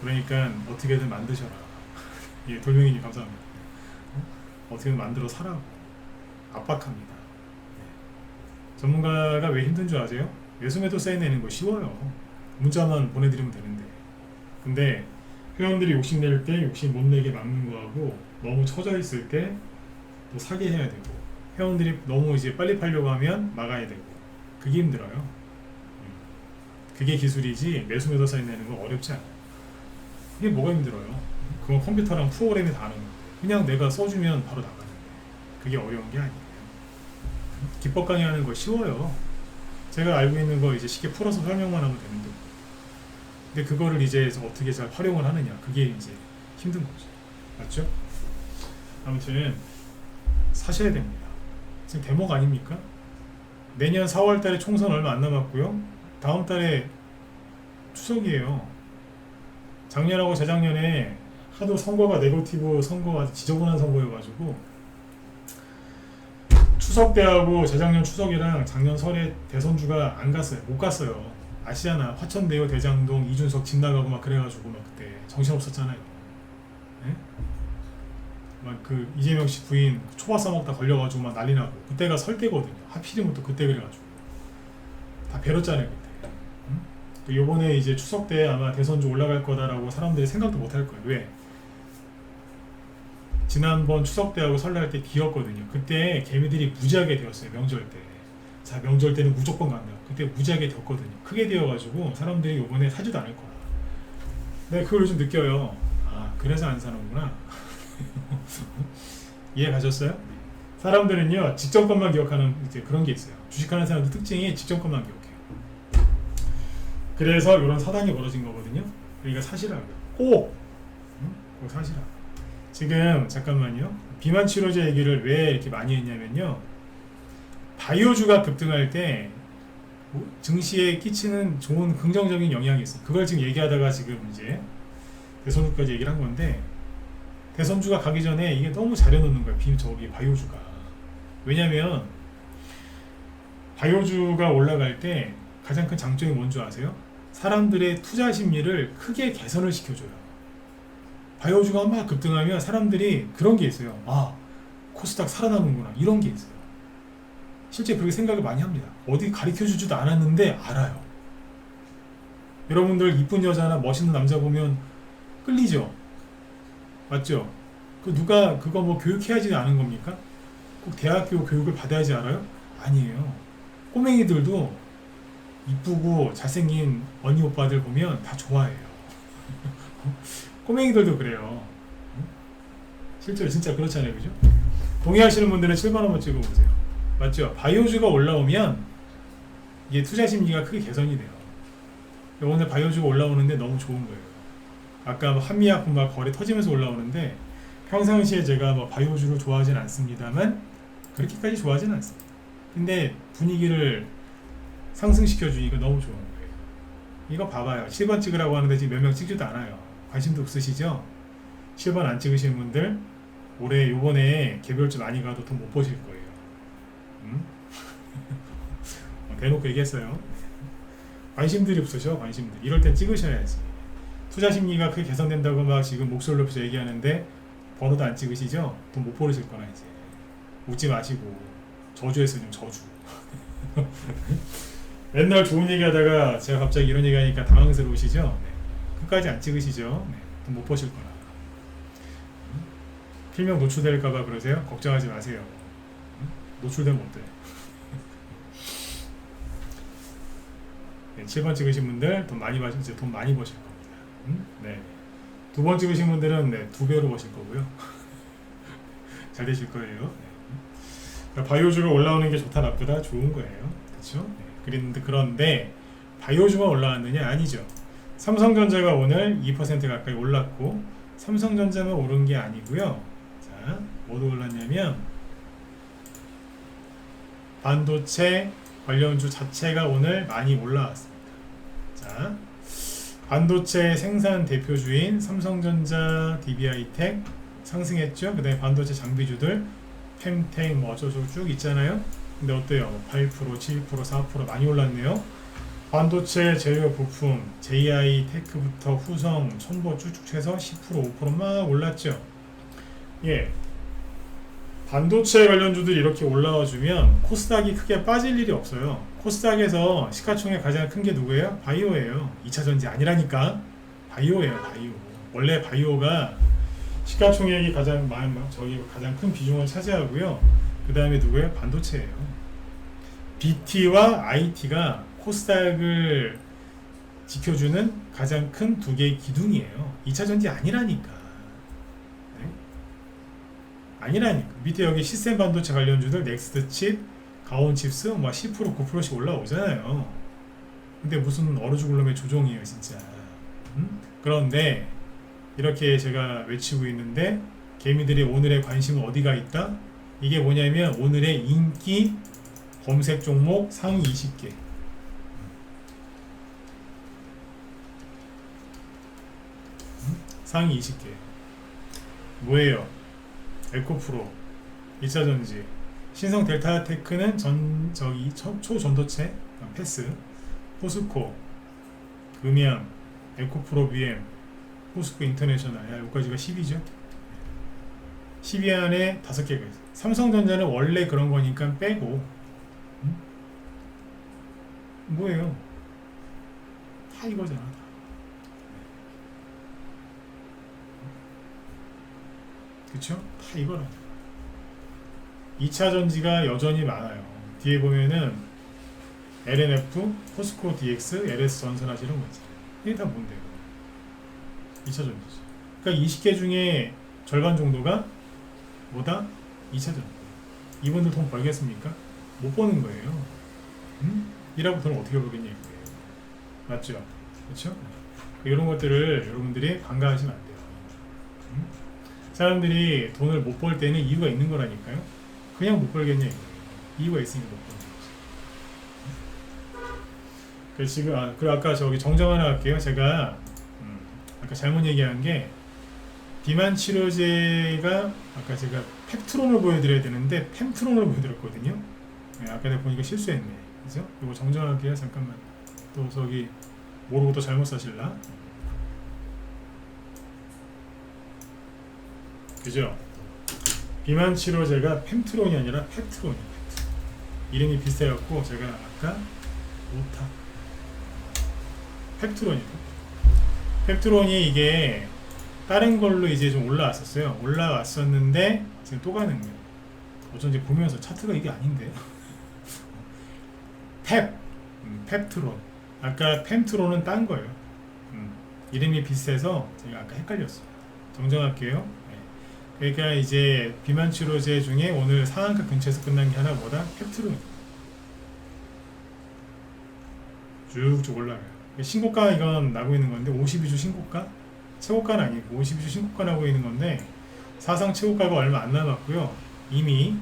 그러니까 어떻게든 만드셔라. 예, 돌멩이님 감사합니다. 어떻게든 만들어 사라고. 압박합니다. 네. 전문가가 왜 힘든 줄 아세요? 매수매도 사인 내는 거 쉬워요. 문자만 보내드리면 되는데. 근데 회원들이 욕심낼 때 욕심 못 내게 막는 거하고 너무 처져 있을 때 또 사게 해야 되고 회원들이 너무 이제 빨리 팔려고 하면 막아야 되고 그게 힘들어요. 그게 기술이지 매수매도 사인 내는 거 어렵지 않아요. 이게 뭐가 힘들어요? 그건 컴퓨터랑 프로그램이 다 하는 건데 그냥 내가 써주면 바로 나가는데 그게 어려운 게 아니에요. 기법 강의하는 거 쉬워요. 제가 알고 있는 거 이제 쉽게 풀어서 설명만 하면 되는데 근데 그거를 이제 어떻게 잘 활용을 하느냐 그게 이제 힘든 거죠. 맞죠? 아무튼 사셔야 됩니다. 지금 대목 아닙니까? 내년 4월 달에 총선 얼마 안 남았고요. 다음 달에 추석이에요. 작년하고 재작년에 하도 선거가 네거티브 선거가 지저분한 선거여가지고 추석 때하고 재작년 추석이랑 작년 설에 대선주가 안 갔어요. 못 갔어요. 아시잖아. 화천대유 대장동 이준석 집 나가고 막 그래가지고 막 그때 정신없었잖아요. 네? 막 그 이재명 씨 부인 초밥 싸먹다 걸려가지고 막 난리 나고 그때가 설 때거든요. 하필이면 또 그때 그래가지고 다 배렸잖아요 그때. 응? 또 요번에 이제 추석 때 아마 대선주 올라갈 거다라고 사람들이 생각도 못 할 거예요. 왜? 지난번 추석 때하고 설날 때 뒤였거든요. 그때 개미들이 무지하게 되었어요. 명절 때. 자, 명절 때는 무조건 간다. 그때 무지하게 되었거든요. 크게 되어가지고 사람들이 요번에 사지도 않을 거야. 내가 그걸 요즘 느껴요. 아, 그래서 안 사는구나. 이해 가셨어요? 사람들은요, 직전 것만 기억하는 이제 그런 게 있어요. 주식하는 사람들 특징이 직전 것만 기억해요. 그래서 이런 사단이 벌어진 거거든요. 그러니까 사시라고요. 꼭! 응? 꼭 사시라고. 지금 잠깐만요. 비만 치료제 얘기를 왜 이렇게 많이 했냐면요. 바이오주가 급등할 때 증시에 끼치는 좋은 긍정적인 영향이 있어요. 그걸 지금 얘기하다가 지금 이제 대선주까지 얘기를 한 건데 대선주가 가기 전에 이게 너무 잘해놓는 거예요. 저기 바이오주가. 왜냐면 바이오주가 올라갈 때 가장 큰 장점이 뭔지 아세요? 사람들의 투자 심리를 크게 개선을 시켜줘요. 바이오주가 막 급등하면 사람들이 그런 게 있어요. 아, 코스닥 살아나는구나. 이런 게 있어요. 실제 그렇게 생각을 많이 합니다. 어디 가르쳐주지도 않았는데 알아요. 여러분들 이쁜 여자나 멋있는 남자 보면 끌리죠? 맞죠? 그 누가 그거 뭐 교육해야지 아는 겁니까? 꼭 대학교 교육을 받아야지 알아요? 아니에요. 꼬맹이들도 이쁘고 잘생긴 언니 오빠들 보면 다 좋아해요. 꼬맹이들도 그래요. 실제로 진짜 그렇잖아요. 그죠? 동의하시는 분들은 7번 한번 찍어보세요. 맞죠? 바이오주가 올라오면 이게 투자 심리가 크게 개선이 돼요. 오늘 바이오주가 올라오는데 너무 좋은 거예요. 아까 뭐 한미약품 막 거래 터지면서 올라오는데 평상시에 제가 뭐 바이오주를 좋아하진 않습니다만 그렇게까지 좋아하진 않습니다. 근데 분위기를 상승시켜 주니까 너무 좋은 거예요. 이거 봐봐요. 7번 찍으라고 하는데 지금 몇 명 찍지도 않아요. 관심도 없으시죠? 7번 안 찍으시는 분들 올해 요번에 개별주 많이 가도 돈 못 버실 거예요. 대놓고 얘기했어요. 관심들이 없으셔. 관심들. 이럴 땐 찍으셔야지. 투자 심리가 크게 개선된다고 막 지금 목소리 높여서 얘기하는데 번호도 안 찍으시죠? 돈 못 버리실 거나 이제. 웃지 마시고 저주했어요. 좀 저주. 맨날 좋은 얘기 하다가 제가 갑자기 이런 얘기 하니까 당황스러우시죠? 네. 끝까지 안 찍으시죠? 네. 돈 못 버실 거라. 필명 노출될까봐 그러세요? 걱정하지 마세요. 노출되면 어때? 네, 7번 찍으신 분들 돈 많이 버실 겁니다. 네. 2번 찍으신 분들은 네, 2배로 버실 거고요. 잘 되실 거예요. 네. 그러니까 바이오주가 올라오는 게 좋다 나쁘다 좋은 거예요. 그렇죠? 네. 그런데 바이오주가 올라왔느냐? 아니죠. 삼성전자가 오늘 2% 가까이 올랐고 삼성전자만 오른 게 아니고요. 자, 뭐도 올랐냐면 반도체 관련주 자체가 오늘 많이 올라왔습니다. 자, 반도체 생산 대표주인 삼성전자, DB하이텍 상승했죠. 그 다음에 반도체 장비주들 펜텍 뭐 어쩌고저쩌고 쭉 있잖아요. 근데 어때요? 8%, 7%, 4% 많이 올랐네요. 반도체 재료 부품, JI 테크부터 후성, 첨보 쭉쭉 해서 10%, 5%막 올랐죠. 예. 반도체 관련주들이 이렇게 올라와주면 코스닥이 크게 빠질 일이 없어요. 코스닥에서 시가총액 가장 큰 게 누구예요? 바이오예요. 2차전지 아니라니까. 바이오예요. 바이오. 원래 바이오가 시가총액이 가장 큰 비중을 차지하고요. 그 다음에 누구예요? 반도체예요. BT와 IT가 코스닥을 지켜주는 가장 큰 두 개의 기둥이에요. 2차전지 아니라니까. 아니라니까. 밑에 여기 시스템 반도체 관련주들 넥스트칩, 가온칩스 뭐 10% 9%씩 올라오잖아요. 근데 무슨 얼어 죽을 놈의 조종이에요 진짜. 그런데 이렇게 제가 외치고 있는데 개미들이 오늘의 관심은 어디가 있다? 이게 뭐냐면 오늘의 인기 검색 종목 상위 20개. 상위 20개 뭐예요? 에코프로, 2차전지, 신성 델타테크는 초전도체 패스, 포스코, 금양, 에코프로 BM, 포스코 인터내셔널, 여기까지가 10이죠. 10위 안에 5개가 있어요. 삼성전자는 원래 그런 거니까 빼고, 뭐예요? 다 이거잖아. 그쵸? 다 이거라. 2차 전지가 여전히 많아요. 뒤에 보면은 LNF, 포스코 DX, LS 전선하시 이런 거 있잖아요. 이게 다 뭔데요? 2차 전지죠. 그러니까 20개 중에 절반 정도가 뭐다? 2차 전지. 이분들 돈 벌겠습니까? 못 버는 거예요. 이라고 돈을 어떻게 벌겠냐 이거예요. 맞죠? 그렇죠? 이런 것들을 여러분들이 간과하시면 안 돼요. 사람들이 돈을 못 벌 때는 이유가 있는 거라니까요. 그냥 못 벌겠냐 이거예요. 이유가 있으니까 못 버는 거지. 그래서 지금 그리고 아까 저기 정정 하나 할게요. 제가 아까 잘못 얘기한 게 비만 치료제가 아까 제가 펩트론을 보여드려야 되는데 펜트론을 보여드렸거든요. 네, 아까 내가 보니까 실수했네. 그죠? 이거 정정할게요. 잠깐만. 또 저기 모르고 또 잘못 사실라. 그죠? 비만 치료제가 펜트론이 아니라 펩트론이에요. 이름이 비슷해갖고 제가 아까 오타 펩트론이에요. 펩트론이 이게 다른 걸로 이제 좀 올라왔었어요. 올라왔었는데 지금 또 가는 거예요. 어쩐지 보면서 차트가 이게 아닌데. 펩트론. 아까 펜트론은 딴 거예요. 이름이 비슷해서 제가 아까 헷갈렸어요. 정정할게요. 네. 그러니까 이제 비만 치료제 중에 오늘 상한가 근처에서 끝난 게 하나 뭐다? 펩트론이에요. 쭉쭉 올라가요. 신고가 이건 나고 있는 건데 52주 신고가? 최고가는 아니고 52주 신고가 나고 있는 건데 사상 최고가가 얼마 안 남았고요. 이미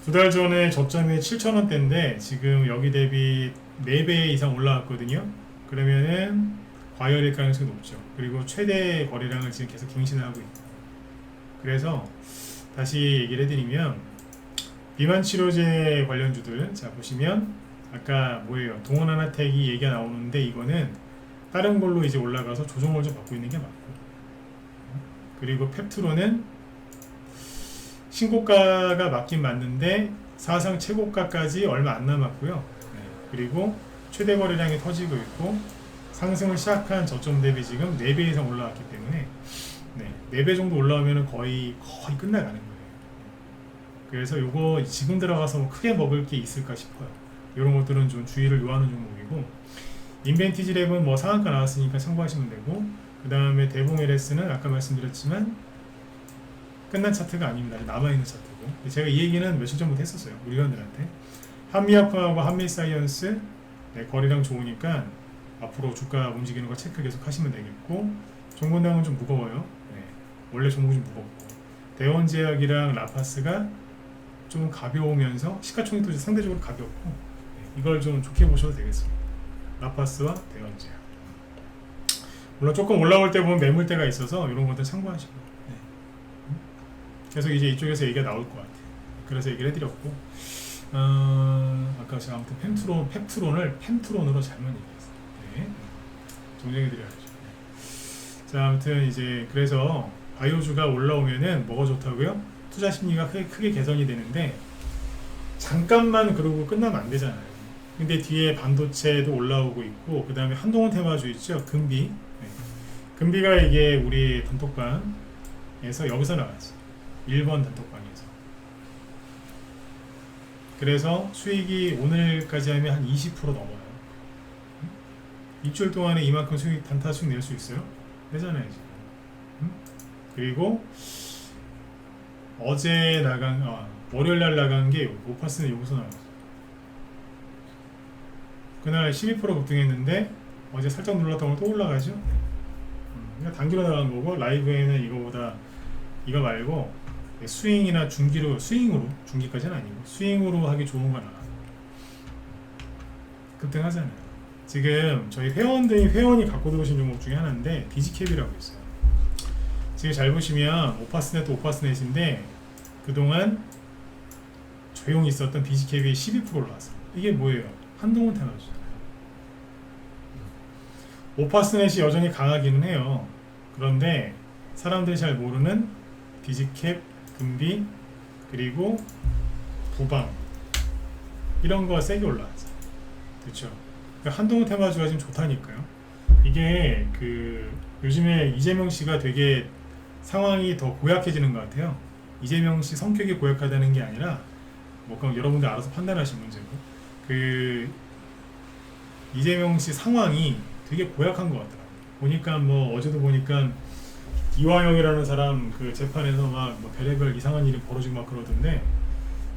2달 전에 저점이 7,000원대인데 지금 여기 대비 4배 이상 올라왔거든요. 그러면은 과열일 가능성이 높죠. 그리고 최대 거래량을 지금 계속 갱신을 하고 있고, 그래서 다시 얘기를 해드리면 비만 치료제 관련주들 자 보시면 아까 뭐예요? 동원하나텍이 얘기가 나오는데 이거는 다른 걸로 이제 올라가서 조정을 좀 받고 있는 게 맞고, 그리고 펩트론은 신고가가 맞긴 맞는데 사상 최고가까지 얼마 안 남았고요. 네. 그리고 최대 거래량이 터지고 있고 상승을 시작한 저점 대비 지금 4배 이상 올라왔기 때문에 네, 4배 정도 올라오면 거의 끝나가는 거예요. 그래서 요거 지금 들어가서 뭐 크게 먹을 게 있을까 싶어요. 이런 것들은 좀 주의를 요하는 종목이고, 인벤티지랩은 뭐 상한가 나왔으니까 참고하시면 되고, 그 다음에 대봉 LS는 아까 말씀드렸지만 끝난 차트가 아닙니다. 남아있는 차트고, 제가 이 얘기는 며칠 전부터 했었어요. 우리 회원들한테. 한미약품하고 한미사이언스 네, 거래량 좋으니까 앞으로 주가 움직이는 거 체크 계속 하시면 되겠고, 종군당은 좀 무거워요. 네, 원래 종목이 좀 무겁고, 대원제약이랑 라파스가 좀 가벼우면서 시가총액도 상대적으로 가볍고, 네, 이걸 좀 좋게 보셔도 되겠습니다. 라파스와 대원제약. 물론 조금 올라올 때 보면 매물대가 있어서 이런 것들 참고하시고, 네. 계속 이제 이쪽에서 얘기가 나올 것 같아요. 그래서 얘기를 해드렸고, 아까 제가 아무튼 펩트론을 펜트론으로 잘못 얘기했어요. 네. 정정해드려야죠. 네. 자, 아무튼 이제 그래서 바이오주가 올라오면은 뭐가 좋다고요? 투자 심리가 크게 개선이 되는데, 잠깐만 그러고 끝나면 안 되잖아요. 근데 뒤에 반도체도 올라오고 있고, 그 다음에 한동훈 테마주 있죠? 금비. 네. 금비가 이게 우리 단톡방에서 여기서 나왔지. 1번 단톡방에서. 그래서 수익이 오늘까지 하면 한 20% 넘어요. 일주일 동안에 이만큼 수익, 단타 수익 낼 수 있어요? 되잖아요, 지금. 그리고 어제 월요일날 나간 게 오파스는 여기서 나왔어. 그날 12% 급등했는데 어제 살짝 눌렀던 걸 또 올라가죠. 그러니까 단기로 나간 거고, 라이브에는 이거 말고 스윙이나 중기로, 중기까지는 아니고 스윙으로 하기 좋은 거 나와. 급등하잖아요. 지금 저희 회원이 갖고 들어오신 종목 중에 하나인데 디지캡이라고 있어요. 지금 잘 보시면 오파스넷도 오파스넷인데 그동안 조용히 있었던 디지캡이 12% 올라왔어요. 이게 뭐예요? 한동훈 테마주잖아요. 오파스넷이 여전히 강하기는 해요. 그런데 사람들이 잘 모르는 디지캡, 금비, 그리고 부방 이런 거 세게 올라왔죠. 그렇죠. 그러니까 한동훈 테마주가 지금 좋다니까요. 이게 그 요즘에 이재명 씨가 되게 상황이 더 고약해지는 것 같아요. 이재명 씨 성격이 고약하다는 게 아니라 뭐 그럼 여러분들 알아서 판단하실 문제고, 그 이재명 씨 상황이 되게 고약한 것 같더라고요. 보니까 뭐 어제도 보니까 이화영이라는 사람 그 재판에서 막 뭐 별의별 이상한 일이 벌어지고 막 그러던데,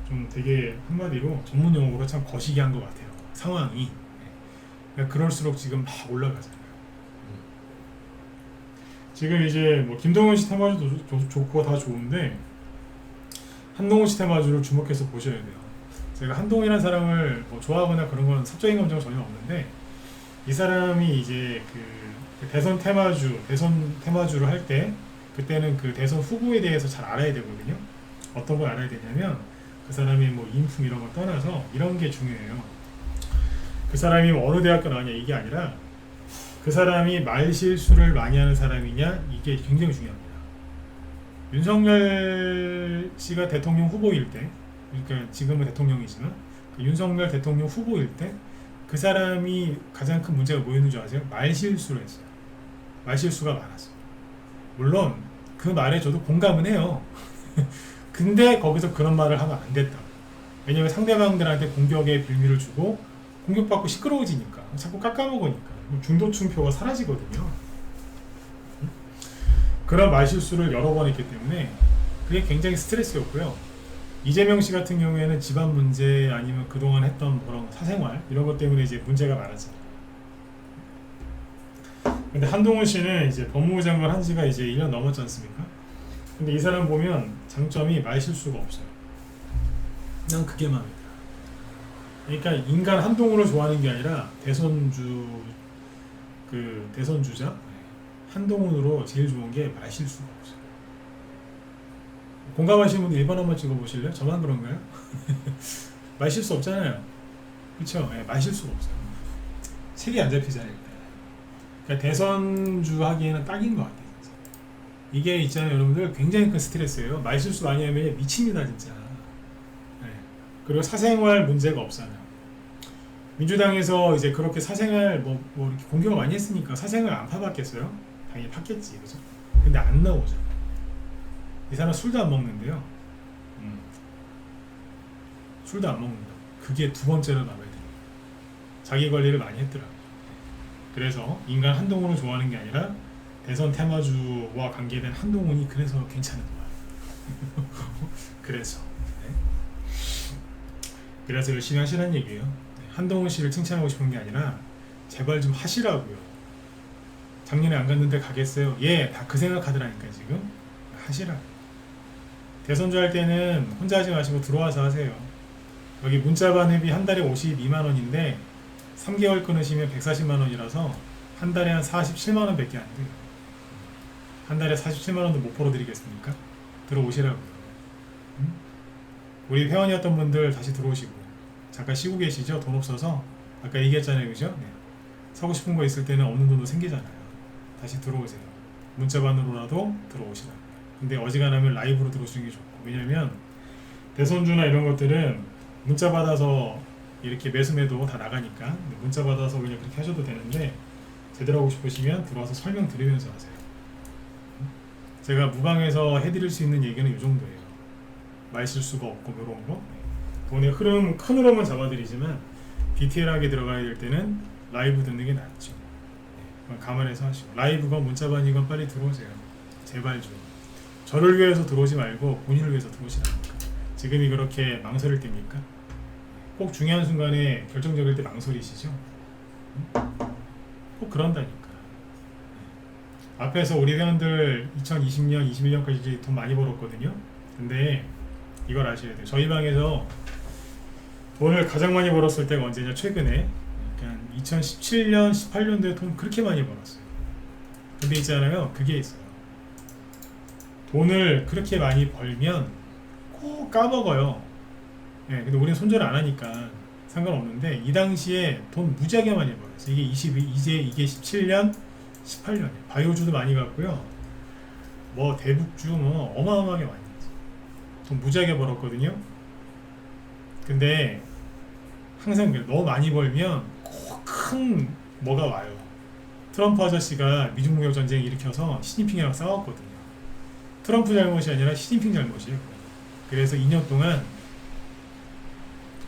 좀 되게 한마디로 전문 용어로 참 거시기한 것 같아요. 상황이. 그러니까 그럴수록 지금 막 올라가잖아요. 지금 이제 뭐 김동현 씨 테마주도 좋고 다 좋은데 한동훈 씨 테마주를 주목해서 보셔야 돼요. 제가 한동훈이라는 사람을 뭐 좋아하거나 그런 건 사적인 감정은 전혀 없는데, 이 사람이 이제 그 대선 테마주를 할 때 그때는 그 대선 후보에 대해서 잘 알아야 되거든요. 어떤 걸 알아야 되냐면 그 사람이 뭐 인품 이런 걸 떠나서 이런 게 중요해요. 그 사람이 어느 대학교 나왔냐 이게 아니라 그 사람이 말 실수를 많이 하는 사람이냐, 이게 굉장히 중요합니다. 윤석열 씨가 대통령 후보일 때, 그러니까 지금은 대통령이지만 그 윤석열 대통령 후보일 때 그 사람이 가장 큰 문제가 뭐였는 줄 아세요? 말 실수를 했어요. 말 실수가 많았어요. 물론 그 말에 저도 공감은 해요. 근데 거기서 그런 말을 하면 안 됐다. 왜냐면 상대방들한테 공격의 빌미를 주고 공격받고 시끄러워지니까, 자꾸 깎아먹으니까 중도층표가 사라지거든요. 그런 말실수를 여러 번 했기 때문에 그게 굉장히 스트레스였고요. 이재명 씨 같은 경우에는 집안 문제 아니면 그동안 했던 그런 사생활 이런 것 때문에 이제 문제가 많았잖아요. 근데 한동훈 씨는 이제 법무부 장관 한 지가 이제 1년 넘었지 않습니까? 근데 이 사람 보면 장점이 말실수가 없어요. 난 그게 마음에 들어요. 그러니까 인간 한동훈을 좋아하는 게 아니라 대선주자 한동훈으로 제일 좋은 게 말실수가 없어요. 공감하시는 분들 1번 한번 찍어보실래요? 저만 그런가요? 말실수 없잖아요. 그쵸? 네, 말실수가 없어요. 색이 안 잡히잖아요. 그러니까 대선주 하기에는 딱인 것 같아요. 진짜. 이게 있잖아요, 여러분들. 굉장히 큰 스트레스예요. 말실수 많이 하면 미칩니다, 진짜. 네. 그리고 사생활 문제가 없잖아요. 민주당에서 이제 그렇게 사생활 뭐 이렇게 공격을 많이 했으니까 사생활 안 파봤겠어요? 당연히 팠겠지, 그죠? 근데 안 나오죠. 이 사람 술도 안 먹는데요. 술도 안 먹는다. 그게 두 번째로 나와야 돼요. 자기 관리를 많이 했더라고요. 그래서 인간 한동훈을 좋아하는 게 아니라 대선 테마주와 관계된 한동훈이 그래서 괜찮은 거야. 그래서 열심히 하시라는 얘기예요. 한동훈 씨를 칭찬하고 싶은 게 아니라 제발 좀 하시라고요. 작년에 안 갔는데 가겠어요? 예, 다 그 생각하더라니까 지금. 하시라고. 대선주 할 때는 혼자 하지 마시고 들어와서 하세요. 여기 문자반 회비 한 달에 52만 원인데 3개월 끊으시면 140만 원이라서 한 달에 한 47만 원 밖에 안 돼요. 한 달에 47만 원도 못 벌어드리겠습니까? 들어오시라고요. 우리 회원이었던 분들 다시 들어오시고, 잠깐 쉬고 계시죠? 돈 없어서 아까 얘기했잖아요, 그죠? 네. 사고 싶은 거 있을 때는 없는 돈도 생기잖아요. 다시 들어오세요. 문자반으로라도 들어오시라고. 근데 어지간하면 라이브로 들어오시는 게 좋고, 왜냐면 대선주나 이런 것들은 문자 받아서 이렇게 매수매도 다 나가니까 문자 받아서 그냥 그렇게 하셔도 되는데, 제대로 하고 싶으시면 들어와서 설명 들으면서 하세요. 제가 무방에서 해드릴 수 있는 얘기는 이 정도예요. 말실수가 없고 이런 거. 돈의 흐름, 큰 흐름은 잡아드리지만 디테일하게 들어가야 될 때는 라이브 듣는 게 낫죠. 감안해서 하시고, 라이브건 문자반이건 빨리 들어오세요. 제발 좀. 저를 위해서 들어오지 말고 본인을 위해서 들어오시라니까. 지금이 그렇게 망설일 때입니까? 꼭 중요한 순간에 결정적일 때 망설이시죠? 꼭 그런다니까. 앞에서 우리 회원들 2020년, 21년까지 돈 많이 벌었거든요. 근데 이걸 아셔야 돼요. 저희 방에서 돈을 가장 많이 벌었을 때가 언제냐? 최근에 약간 2017년, 18년도에 돈 그렇게 많이 벌었어요. 근데 있잖아요, 그게 있어요. 돈을 그렇게 많이 벌면 꼭 까먹어요. 예, 근데 우리는 손절 안 하니까 상관없는데 이 당시에 돈 무지하게 많이 벌었어요. 이게 이게 17년, 18년이에요. 바이오주도 많이 갔고요. 뭐 대북주 뭐 어마어마하게 많이 갔어요. 돈 무지하게 벌었거든요. 근데 항상 그래. 너무 많이 벌면 꼭 큰 뭐가 와요. 트럼프 아저씨가 미중 무역 전쟁 일으켜서 시진핑이랑 싸웠거든요. 트럼프 잘못이 아니라 시진핑 잘못이에요. 그래서 2년 동안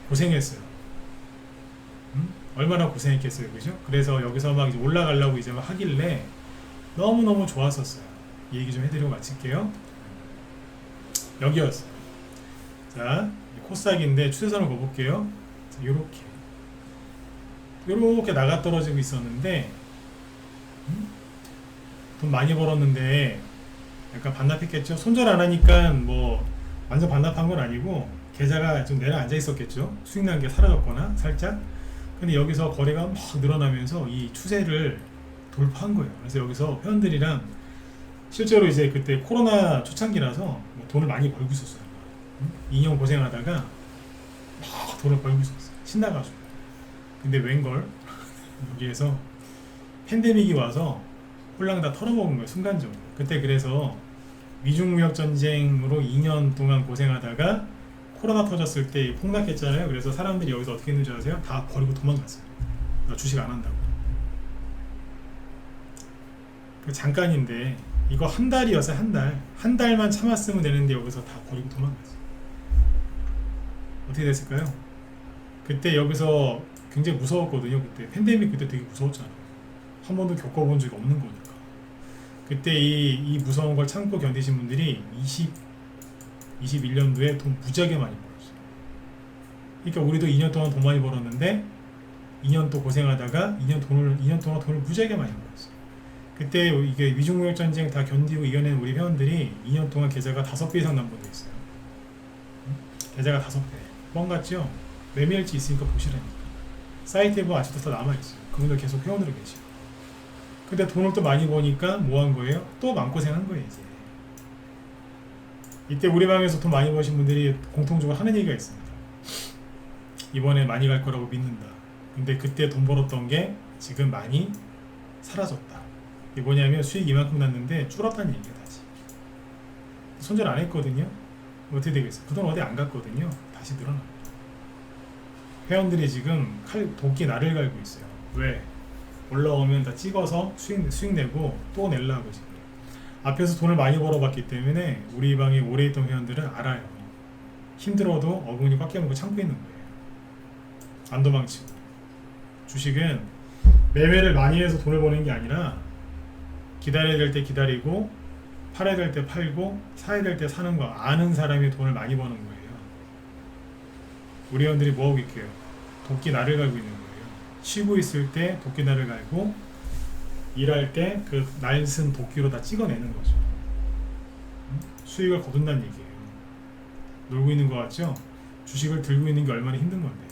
고생했어요. 얼마나 고생했겠어요, 그죠? 그래서 여기서 막 이제 올라가려고 이제 막 하길래 너무너무 좋았었어요. 이 얘기 좀 해드리고 마칠게요. 여기였어요. 자, 코스닥인데 추세선을 그어볼게요. 자, 요렇게 나가 떨어지고 있었는데 돈 많이 벌었는데 약간 반납했겠죠. 손절 안 하니까 뭐 완전 반납한 건 아니고 계좌가 좀 내려앉아 있었겠죠. 수익 난 게 사라졌거나 살짝. 근데 여기서 거래가 막 늘어나면서 이 추세를 돌파한 거예요. 그래서 여기서 회원들이랑 실제로 이제 그때 코로나 초창기라서 뭐 돈을 많이 벌고 있었어요. 2년 고생하다가 막 돈을 벌고 있었어요. 신나가지고. 근데 웬걸 여기에서 팬데믹이 와서 홀랑 다 털어먹은 거예요. 순간적으로. 그때 그래서 미중무역 전쟁으로 2년 동안 고생하다가 코로나 터졌을 때 폭락했잖아요. 그래서 사람들이 여기서 어떻게 했는지 아세요? 다 버리고 도망갔어요. 나 주식 안 한다고. 그 잠깐인데 이거 한 달이었어요. 한 달만 참았으면 되는데 여기서 다 버리고 도망갔어요. 어떻게 됐을까요? 그때 여기서 굉장히 무서웠거든요. 그때 팬데믹 그때 되게 무서웠잖아요. 한 번도 겪어본 적이 없는 거니까. 그때 이 무서운 걸 참고 견디신 분들이 21년도에 돈 무지하게 많이 벌었어요. 그러니까 우리도 2년 동안 돈 많이 벌었는데 2년 또 고생하다가 2년 동안 돈을 무지하게 많이 벌었어요. 그때 이게 미중무역 전쟁 다 견디고 이겨낸 우리 회원들이 2년 동안 계좌가 5배 이상 난 분도 있어요. 계좌가 5배. 뻥 같죠? 매매일지 있으니까 보시라니까. 사이트에 뭐 아직도 다 남아있어요. 그분들 계속 회원으로 계시고. 근데 돈을 또 많이 버니까 뭐 한 거예요? 또 마음고생한 거예요, 이제. 이때 우리 방에서 돈 많이 버신 분들이 공통적으로 하는 얘기가 있습니다. 이번에 많이 갈 거라고 믿는다. 근데 그때 돈 벌었던 게 지금 많이 사라졌다. 이게 뭐냐면 수익 이만큼 났는데 줄었다는 얘기야, 다시. 손절 안 했거든요. 어떻게 되겠어요? 그 돈 어디 안 갔거든요. 다시 늘어나. 회원들이 지금 도끼 나를 갈고 있어요. 왜? 올라오면 다 찍어서 수익 내고 또 내려고 지금. 앞에서 돈을 많이 벌어봤기 때문에 우리 방에 오래 있던 회원들은 알아요. 힘들어도 어금니 꽉 깨물고 참고 있는 거예요. 안 도망치고. 주식은 매매를 많이 해서 돈을 버는 게 아니라 기다려야 될 때 기다리고 팔아야 될 때 팔고 사야 될 때 사는 거 아는 사람이 돈을 많이 버는 거예요. 우리 회원들이 뭐하고 있게요? 도끼 나를 갈고 있는 거예요. 쉬고 있을 때 도끼 나를 갈고 일할 때 그 날쓴 도끼로 다 찍어내는 거죠. 수익을 거둔다는 얘기예요. 놀고 있는 것 같죠? 주식을 들고 있는 게 얼마나 힘든 건데요.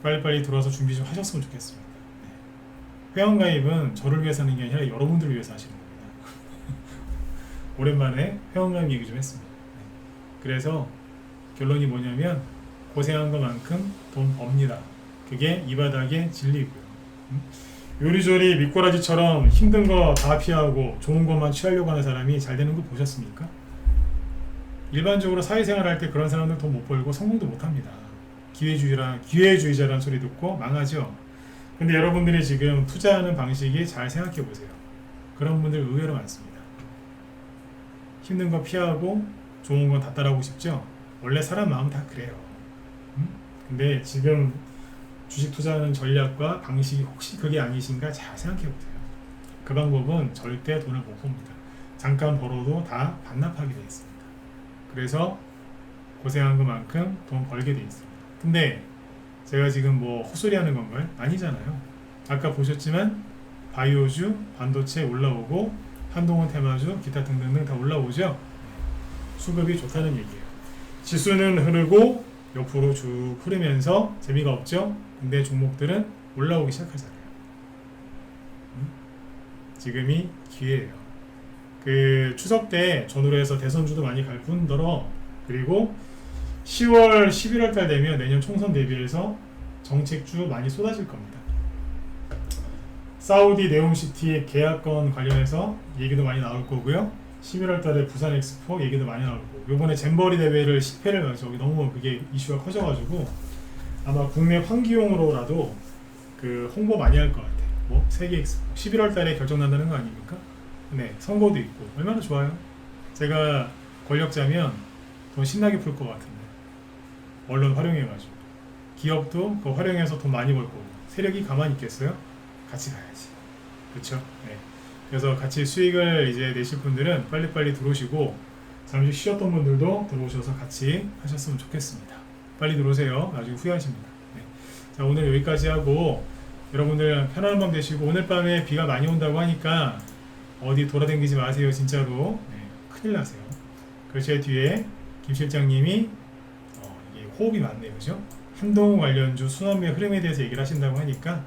빨리빨리 들어와서 준비 좀 하셨으면 좋겠습니다. 네. 회원가입은 저를 위해서 하는 게 아니라 여러분들을 위해서 하시는 겁니다. 오랜만에 회원가입 얘기 좀 했습니다. 네. 그래서 결론이 뭐냐면 고생한 것만큼 돈 법니다. 그게 이 바닥의 진리고요. 요리조리 미꾸라지처럼 힘든 거 다 피하고 좋은 것만 취하려고 하는 사람이 잘 되는 거 보셨습니까? 일반적으로 사회생활 할 때 그런 사람들 돈 못 벌고 성공도 못 합니다. 기회주의자라는 소리 듣고 망하죠. 근데 여러분들이 지금 투자하는 방식이 잘 생각해 보세요. 그런 분들 의외로 많습니다. 힘든 거 피하고 좋은 건 다 따라오고 싶죠? 원래 사람 마음은 다 그래요. 근데 지금 주식 투자하는 전략과 방식이 혹시 그게 아니신가 잘 생각해 보세요. 그 방법은 절대 돈을 못 봅니다. 잠깐 벌어도 다 반납하게 되어 있습니다. 그래서 고생한 것만큼 돈 벌게 되어 있습니다. 근데 제가 지금 뭐 헛소리 하는 건가요? 아니잖아요. 아까 보셨지만 바이오주, 반도체 올라오고 한동훈 테마주, 기타 등등등 다 올라오죠. 수급이 좋다는 얘기예요. 지수는 흐르고 옆으로 쭉 흐르면서 재미가 없죠. 근데 종목들은 올라오기 시작하잖아요. 지금이 기회예요. 그 추석 때 전후로 해서 대선주도 많이 갈 뿐더러 그리고 10월, 11월 달 되면 내년 총선 대비해서 정책주 많이 쏟아질 겁니다. 사우디 네옴시티 계약권 관련해서 얘기도 많이 나올 거고요. 11월 달에 부산 엑스포 얘기도 많이 나올 거고, 요번에 잼버리 대회를 10회를 저기 너무 그게 이슈가 커져가지고 아마 국내 환기용으로라도 그 홍보 많이 할 것 같아요. 뭐 세계 엑스포 11월 달에 결정난다는 거 아닙니까? 네, 선거도 있고 얼마나 좋아요. 제가 권력자면 돈 신나게 풀 것 같은데, 언론 활용해가지고 기업도 그거 활용해서 돈 많이 벌 거고, 세력이 가만히 있겠어요? 같이 가야지. 그렇죠? 네. 그래서 같이 수익을 이제 내실 분들은 빨리빨리 들어오시고, 잠시 쉬었던 분들도 들어오셔서 같이 하셨으면 좋겠습니다. 빨리 들어오세요. 나중에 후회하십니다. 네. 자, 오늘 여기까지 하고 여러분들 편안한 밤 되시고, 오늘 밤에 비가 많이 온다고 하니까 어디 돌아다니지 마세요. 진짜로. 네, 큰일 나세요. 그 제 뒤에 김 실장님이 이게 호흡이 많네요. 그죠? 한동훈 관련주 순환매 흐름에 대해서 얘기를 하신다고 하니까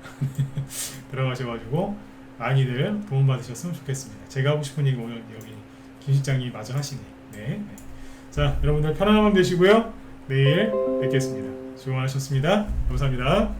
들어가셔가지고 많이들 도움받으셨으면 좋겠습니다. 제가 하고 싶은 얘기 오늘 여기 김 실장님이 마저 하시네. 네. 네. 자, 여러분들 편안한 밤 되시고요. 내일 뵙겠습니다. 수고 많으셨습니다. 감사합니다.